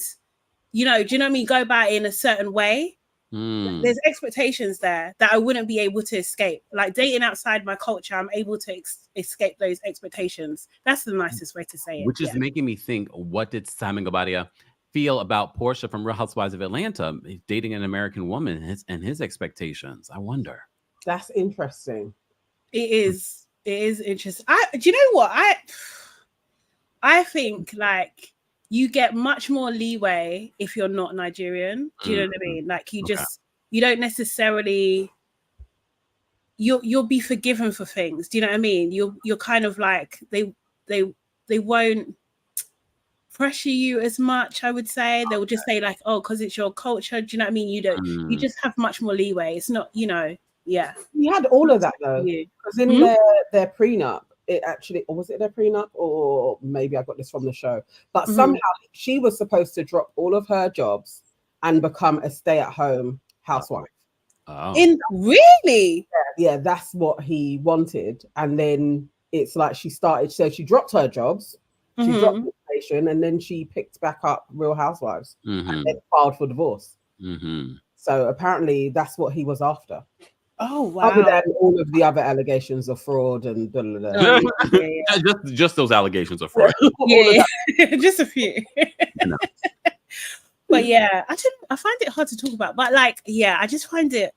you know, do you know what I mean, go about it in a certain way. There's expectations there that I wouldn't be able to escape. Like, dating outside my culture, I'm able to escape those expectations. That's the nicest way to say it. Which is making me think, what did Simon Gabadia feel about Portia from Real Housewives of Atlanta dating an American woman and his expectations? I wonder. That's interesting. It is interesting. Do you know what? I think, like, you get much more leeway if you're not Nigerian. Do you know what I mean? Like, you don't necessarily, you'll be forgiven for things. Do you know what I mean? You're kind of like, they won't pressure you as much, I would say. They will just say, like, oh, because it's your culture. Do you know what I mean? You just have much more leeway. It's not, you know, yeah. We had all of that though, because in their prenup, it actually, or was it their prenup, or maybe I got this from the show, but somehow she was supposed to drop all of her jobs and become a stay-at-home housewife. Really? Yeah, that's what he wanted. And then it's like she dropped her jobs, she dropped the station, and then she picked back up Real Housewives and then filed for divorce. So apparently that's what he was after. Oh wow! Other than all of the other allegations of fraud and blah, blah, blah. Just those allegations of fraud. Yeah, just a few. But yeah, I find it hard to talk about. But like, yeah, I just find it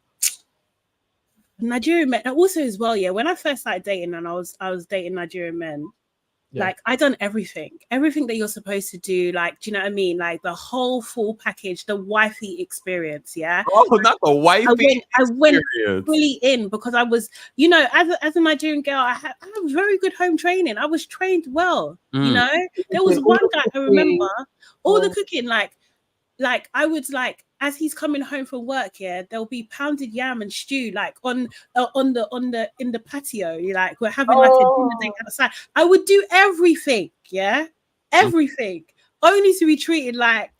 Nigerian men. And also as well, yeah. When I first started dating, and I was dating Nigerian men. Like, I done everything that you're supposed to do. Like, do you know what I mean? Like, the whole full package, the wifey experience. Yeah. Oh, not the wifey. I went fully in, because I was, you know, as a Nigerian girl, I had very good home training. I was trained well. You know, there was one guy I remember all the cooking. Like I would, like, as he's coming home from work, there'll be pounded yam and stew, like in the patio. You like, we're having like a dinner date outside. I would do everything, everything, only to be treated like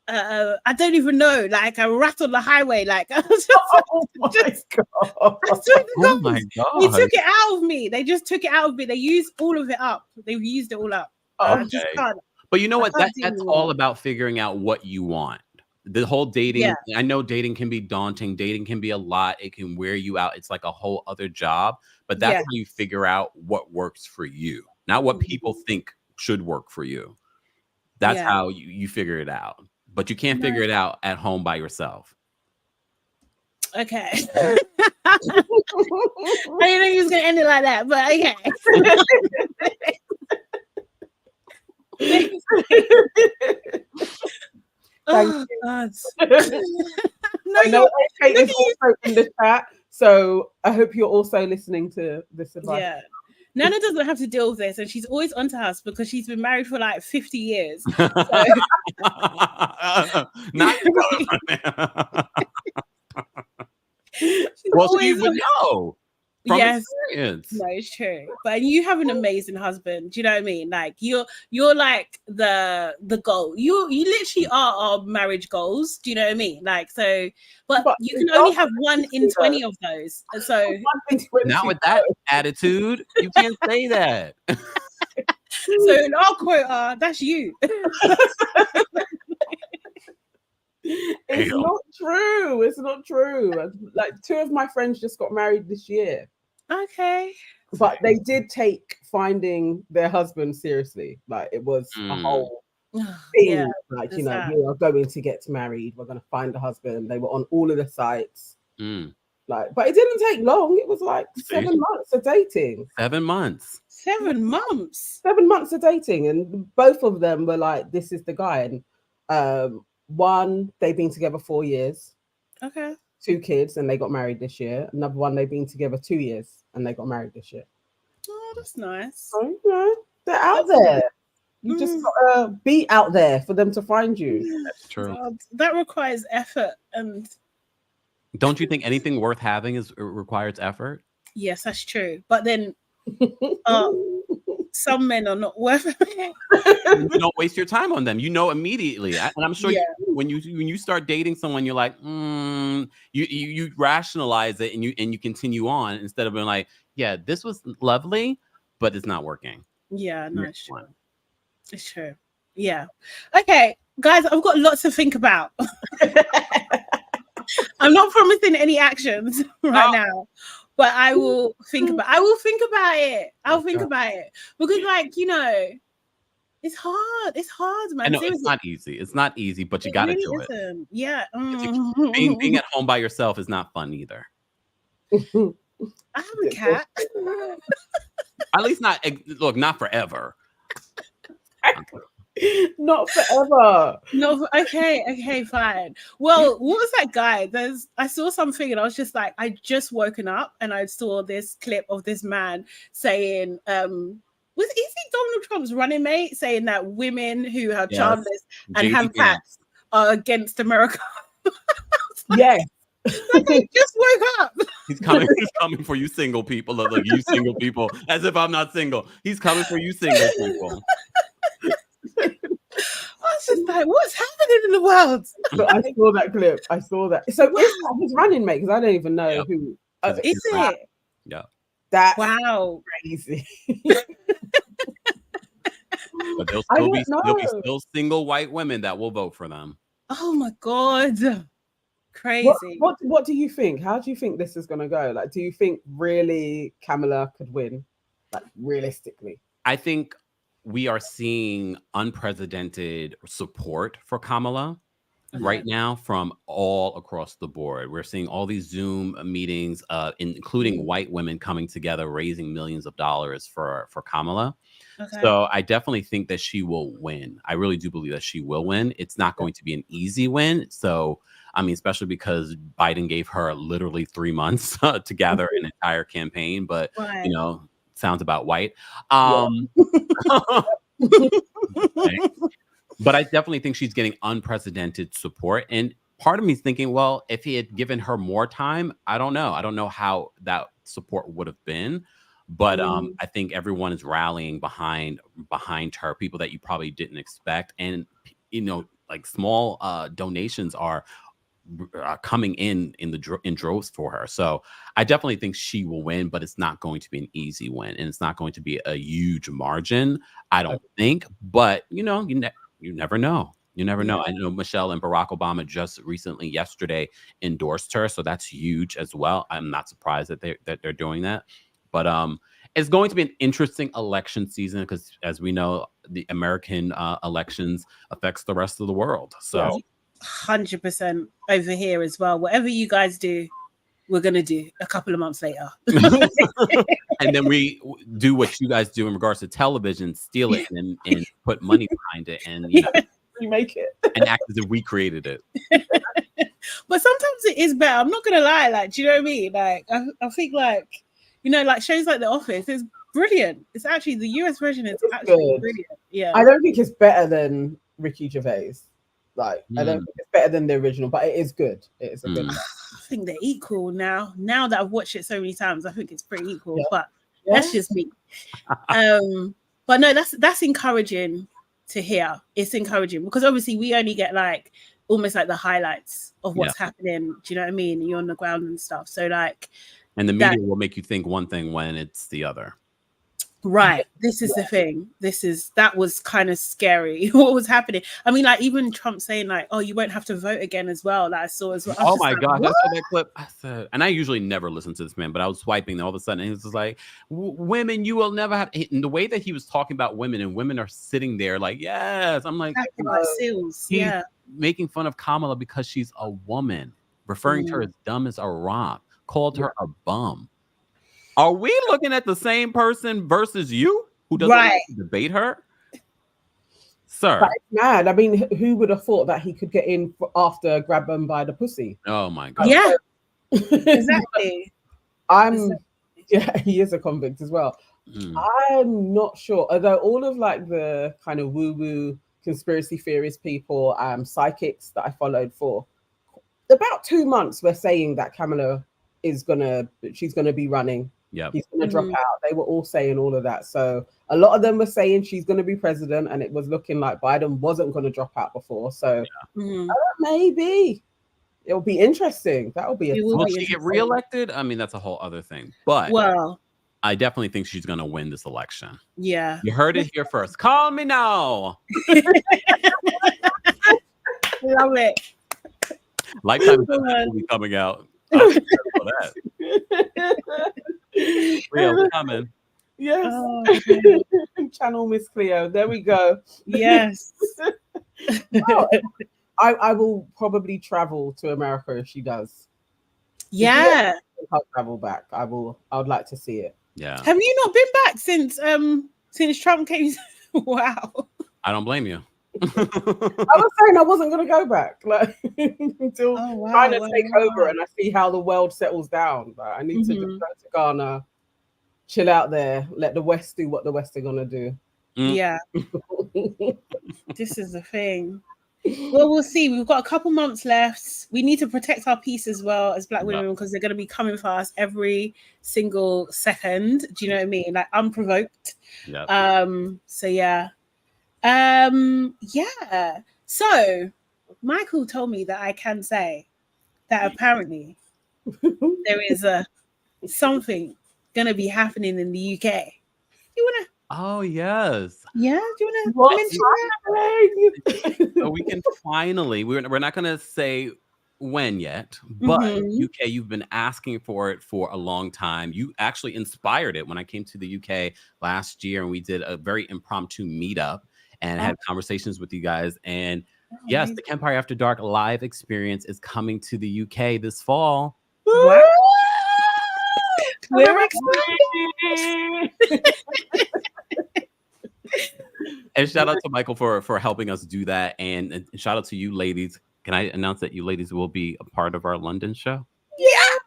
I don't even know, like a rat on the highway. Like, I was oh my god! He took it out of me. They just took it out of me. They used all of it up. They've used it all up. I just can't. But you know what? That's all about figuring out what you want. The whole dating, I know dating can be daunting. Dating can be a lot. It can wear you out. It's like a whole other job. But that's how you figure out what works for you, not what people think should work for you. That's how you figure it out. But you can't figure it out at home by yourself. Okay. I didn't know he was going to end it like that, but okay. Thank you. I know Kate is also in the chat, so I hope you're also listening to this advice. Yeah. Nana doesn't have to deal with this, and she's always onto us because she's been married for like 50 years. So. Well, she would know. Yes, experience. No, it's true. But you have an amazing husband. Do you know what I mean? Like, you're like the goal. You literally are our marriage goals. Do you know what I mean? Like, so, but you can only have 1 in 20 of those. So not with that attitude, you can't say that. So in our quota, that's you. It's not true. It's not true. Like, 2 of my friends just got married this year. Okay. But they did take finding their husband seriously. Like, it was a whole thing. Yeah, like, you know, we are going to get married. We're going to find a husband. They were on all of the sites. Like, but it didn't take long. It was like 7 months of dating. 7 months. 7 months. 7 months of dating, and both of them were like, "This is the guy." And one, they've been together 4 years. Okay. 2 kids, and they got married this year. Another one, they've been together 2 years, and they got married this year. Oh, that's nice. So, you know, they're out there. You just gotta be out there for them to find you. That's true. God, that requires effort, and don't you think anything worth having requires effort? Yes, that's true. But then some men are not worth it. You don't waste your time on them. You know immediately. And I'm sure when you start dating someone, you're like, you rationalize it and you continue on instead of being like, yeah, this was lovely, but it's not working. Yeah, no, it's true. It's true. Yeah. Okay, guys, I've got lots to think about. I'm not promising any actions right now, but I will think about it. I'll think about it because, like, you know, it's hard. It's hard, man. I know it's not easy. It's not easy, but you got to do it. Yeah. Being at home by yourself is not fun either. I have a cat. At least not forever. Not forever. No, okay, fine. Well, what was that guy? I saw something and I was just like, I just woken up and I saw this clip of this man saying, is he Donald Trump's running mate saying that women who are childless and have cats are against America? Yes. Like, I just woke up. He's coming for you single people. Look, you single people. As if I'm not single. He's coming for you single people. I was just like, what's happening in the world? But I saw that clip. I saw that. So is that his running mate? Because I don't even know who. Is it? Yeah. That's crazy. But there'll be still single white women that will vote for them. Oh my God. Crazy. What do you think? How do you think this is going to go? Like, do you think really Kamala could win? Like, realistically? I think we are seeing unprecedented support for Kamala right now from all across the board. We're seeing all these Zoom meetings, including white women coming together, raising millions of dollars for Kamala. Okay. So I definitely think that she will win. I really do believe that she will win. It's not going to be an easy win. So, I mean, especially because Biden gave her literally 3 months to gather an entire campaign, but you know, sounds about white. But I definitely think she's getting unprecedented support. And part of me is thinking, well, if he had given her more time, I don't know. I don't know how that support would have been. But I think everyone is rallying behind her, people that you probably didn't expect. And, you know, like small donations are coming in droves for her. So I definitely think she will win, but it's not going to be an easy win. And it's not going to be a huge margin, I don't think. But, you know, you never know. You never know. I know Michelle and Barack Obama just recently yesterday endorsed her. So that's huge as well. I'm not surprised that they're doing that. But it's going to be an interesting election season because, as we know, the American elections affects the rest of the world. So 100% over here as well. Whatever you guys do, we're going to do a couple of months later. And then we do what you guys do in regards to television, steal it and put money behind it and remake it and act as if we created it. But sometimes it is better. I'm not going to lie. Like, do you know what I mean? Like, I think like, you know, like shows like The Office is brilliant. It's actually the US version is actually brilliant. Yeah. I don't think it's better than Ricky Gervais. Like, I don't think it's better than the original, but it is good. It is a good one. I think they're equal now. Now that I've watched it so many times, I think it's pretty equal. But that's just me. But no, that's encouraging to hear. It's encouraging because obviously we only get like almost like the highlights of what's happening. Do you know what I mean? You're on the ground and stuff. So like, and the media will make you think one thing when it's the other. Right. This is the thing. That was kind of scary. What was happening? I mean, like even Trump saying like, "Oh, you won't have to vote again" as well. That I saw as well. Oh my God, I saw that clip. I said, and I usually never listen to this man, but I was swiping, and all of a sudden, and he was just like, "Women, you will never have." And the way that he was talking about women, and women are sitting there like, "Yes," I'm like, seals. He's making fun of Kamala because she's a woman, referring to her as dumb as a rock, called her a bum. Are we looking at the same person versus you who doesn't want to debate her? Sir. But it's mad. I mean, who would have thought that he could get in after grab them by the pussy? Oh my God. Yeah. Exactly. Yeah, he is a convict as well. I'm not sure. Although all of like the kind of woo-woo conspiracy theorist people, psychics that I followed for about 2 months were saying that Kamala she's gonna be running Yeah. He's going to drop out. They were all saying all of that. So a lot of them were saying she's going to be president, and it was looking like Biden wasn't going to drop out before. So maybe it'll be interesting. That'll be will she get reelected? I mean, that's a whole other thing. But I definitely think she's going to win this election. Yeah. You heard it here first. Call me now. Love it. Lifetime will be coming out. That. Cleo, we're coming. Yes. Channel Miss Cleo. There we go. Yes. Well, I will probably travel to America if she does. Yeah. I'll travel back. I would like to see it. Yeah. Have you not been back since Trump came? Wow. I don't blame you. I was saying I wasn't going to go back, like until trying to take over and I see how the world settles down. But I need to just go to Ghana, chill out there, let the West do what the West are going to do. Yeah. This is the thing. Well, we'll see. We've got a couple months left. We need to protect our peace as well as Black women because they're going to be coming for us every single second. Do you know what I mean? Like unprovoked. Yeah. So yeah. Yeah. So Michael told me that I can say that apparently there is something gonna be happening in the UK. You wanna? Oh yes. Yeah. Do you wanna mention that? So we can finally. We're not gonna say when yet, but UK, you've been asking for it for a long time. You actually inspired it when I came to the UK last year, and we did a very impromptu meetup. And had conversations with you guys. And yes, the Kempire After Dark live experience is coming to the UK this fall. What? We're excited. And shout out to Michael for helping us do that. And shout out to you ladies. Can I announce that you ladies will be a part of our London show? Yeah.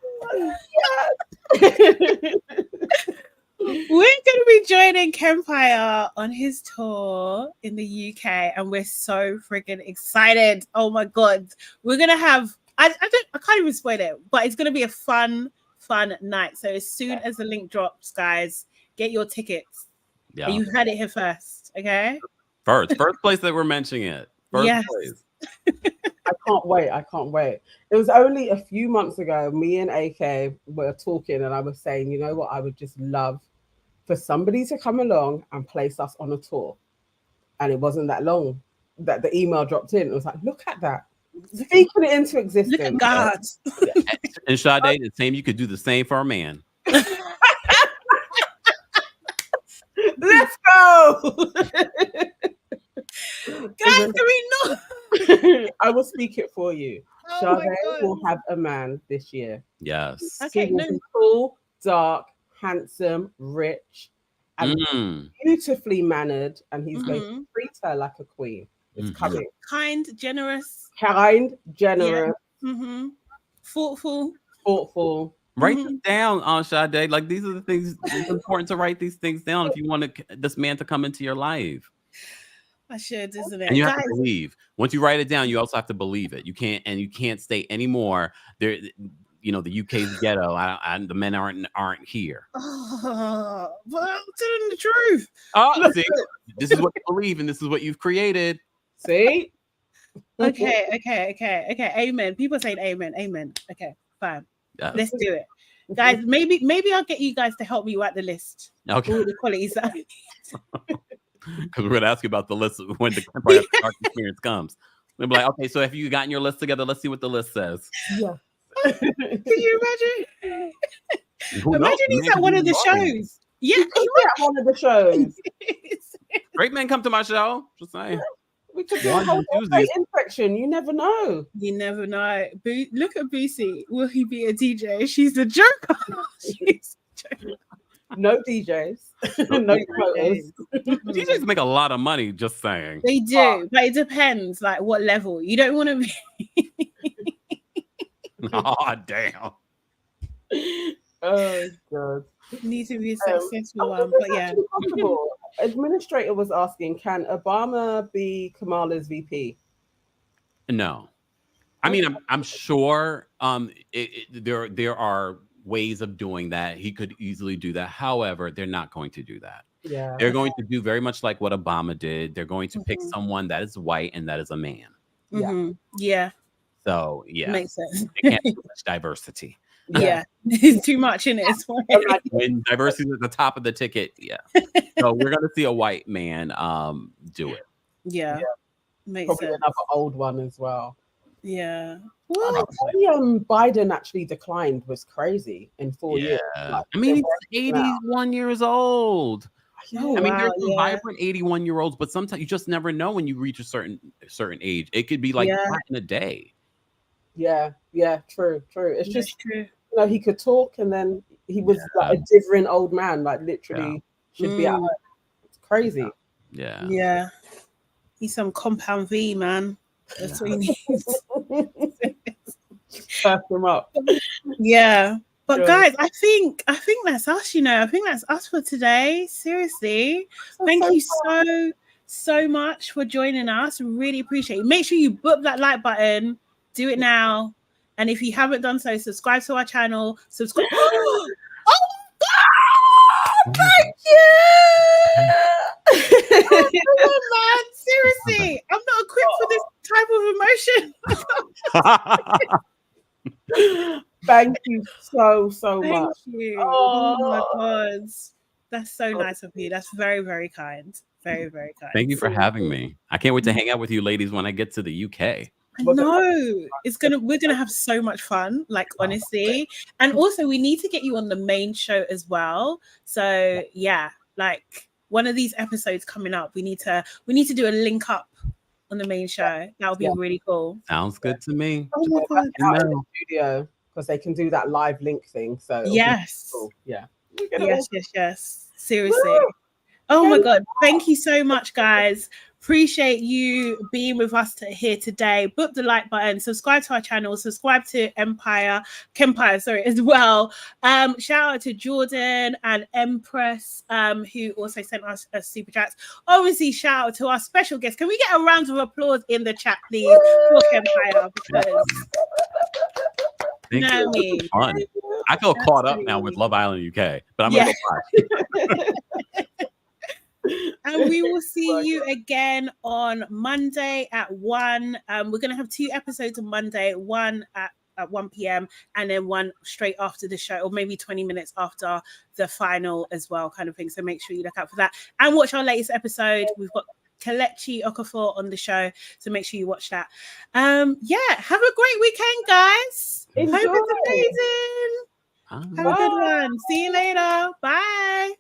We're going to be joining Kempire on his tour in the UK, and we're so freaking excited. Oh my god, we're gonna have I can't even spoil it, but it's gonna be a fun night. So as soon as the link drops, guys, get your tickets. Yeah, you had it here first, okay? First place that we're mentioning it. First place. I can't wait. It was only a few months ago, me and AK were talking, and I was saying, you know what, I would just love for somebody to come along and place us on a tour. And it wasn't that long that the email dropped in. It was like, look at that. Speaking it into existence. Look at God. And Sade, the same, you could do the same for a man. Let's go. Guys, can we not? I will speak it for you. Oh Sade will have a man this year. Yes. Okay. He will be tall, dark, handsome, rich, and beautifully mannered, and he's going to treat her like a queen. It's coming. Kind, generous. Thoughtful. Write this down, on Sade. Like, these are the things. It's important to write these things down if you want this man to come into your life. I should, isn't it? And you have to believe. Once you write it down, you also have to believe it. You can't stay anymore. There, you know, the UK's ghetto. The men aren't here. Oh, well, I'm telling the truth. Oh, see, this is what you believe, and this is what you've created. See? Okay. Amen. People are saying amen. Okay, fine. Yes. Let's do it, guys. Maybe I'll get you guys to help me write the list. Okay. All the qualities. Because we're going to ask you about the list when the Empire Dark experience comes. We'll be like, okay, so have you gotten your list together? Let's see what the list says. Yeah. Can you imagine? Imagine he's at one of the shows. Yeah, he's at one of the shows. Great men come to my show. Just saying. We could do a whole infection. You never know. You never know. Look at Boosie. Will he be a DJ? She's a joker. She's a joker. No DJs. No promoters. DJs make a lot of money, just saying. They do, but it depends, like what level. You don't want to be. Oh, damn. Oh, God. Need to be a successful one, but yeah. Administrator was asking, can Obama be Kamala's VP? No. I mean, I'm sure there are ways of doing that. He could easily do that. However, they're not going to do that. Yeah. They're going to do very much like what Obama did. They're going to pick someone that is white and that is a man. Yeah. So yeah, makes sense. they can't do much diversity. Yeah, it's too much in it. When diversity is at the top of the ticket, so we're gonna see a white man do it. Yeah. Makes Probably sense. another old one as well. Yeah. Well, Biden actually declined was crazy in 4 years. Like, I mean, he's 81 years old. Oh, I mean, wow, there's some vibrant 81-year-olds, but sometimes you just never know when you reach a certain age. It could be like in a day. Yeah, true. It's just true. You know, he could talk, and then he was like a different old man, like literally should be at home. It's crazy. Yeah. He's some compound V, man. That's what he needs. Perk him up. Yeah. But guys, I think that's us, you know. I think that's us for today. Seriously. Thank you so much for joining us. Really appreciate it. Make sure you book that like button. Do it now. And if you haven't done so, subscribe to our channel. Subscribe. Oh God! Thank you! Oh, man, seriously. I'm not equipped for this type of emotion. Thank you so Thank much. you. Oh my God. That's so nice of you. That's very, very kind. Very, very kind. Thank you for having me. I can't wait to hang out with you ladies when I get to the UK. No, we're gonna have so much fun, like honestly. And also we need to get you on the main show as well. So yeah, like one of these episodes coming up, we need to do a link up on the main show. That would be really cool. Sounds good to me. Oh my God. Out in the studio, because they can do that live link thing. So yes. Cool. Yes. Seriously. Woo! Oh my God. Thank you so much, guys. Appreciate you being with us here today. Book the like button, subscribe to our channel, subscribe to Kempire, as well. Shout out to Jordan and Empress, who also sent us a super chat. Obviously, shout out to our special guest. Can we get a round of applause in the chat, please, for Kempire? Because Thank you. Fun. I feel caught up now with Love Island UK, but I'm gonna go watch. And we will see you again on Monday at 1. We're going to have 2 episodes on Monday, one at 1 p.m. and then one straight after the show, or maybe 20 minutes after the final as well, kind of thing. So make sure you look out for that and watch our latest episode. We've got Kelechi Okafor on the show, so make sure you watch that. Have a great weekend, guys. Hope it's amazing. Have a good one. See you later. Bye.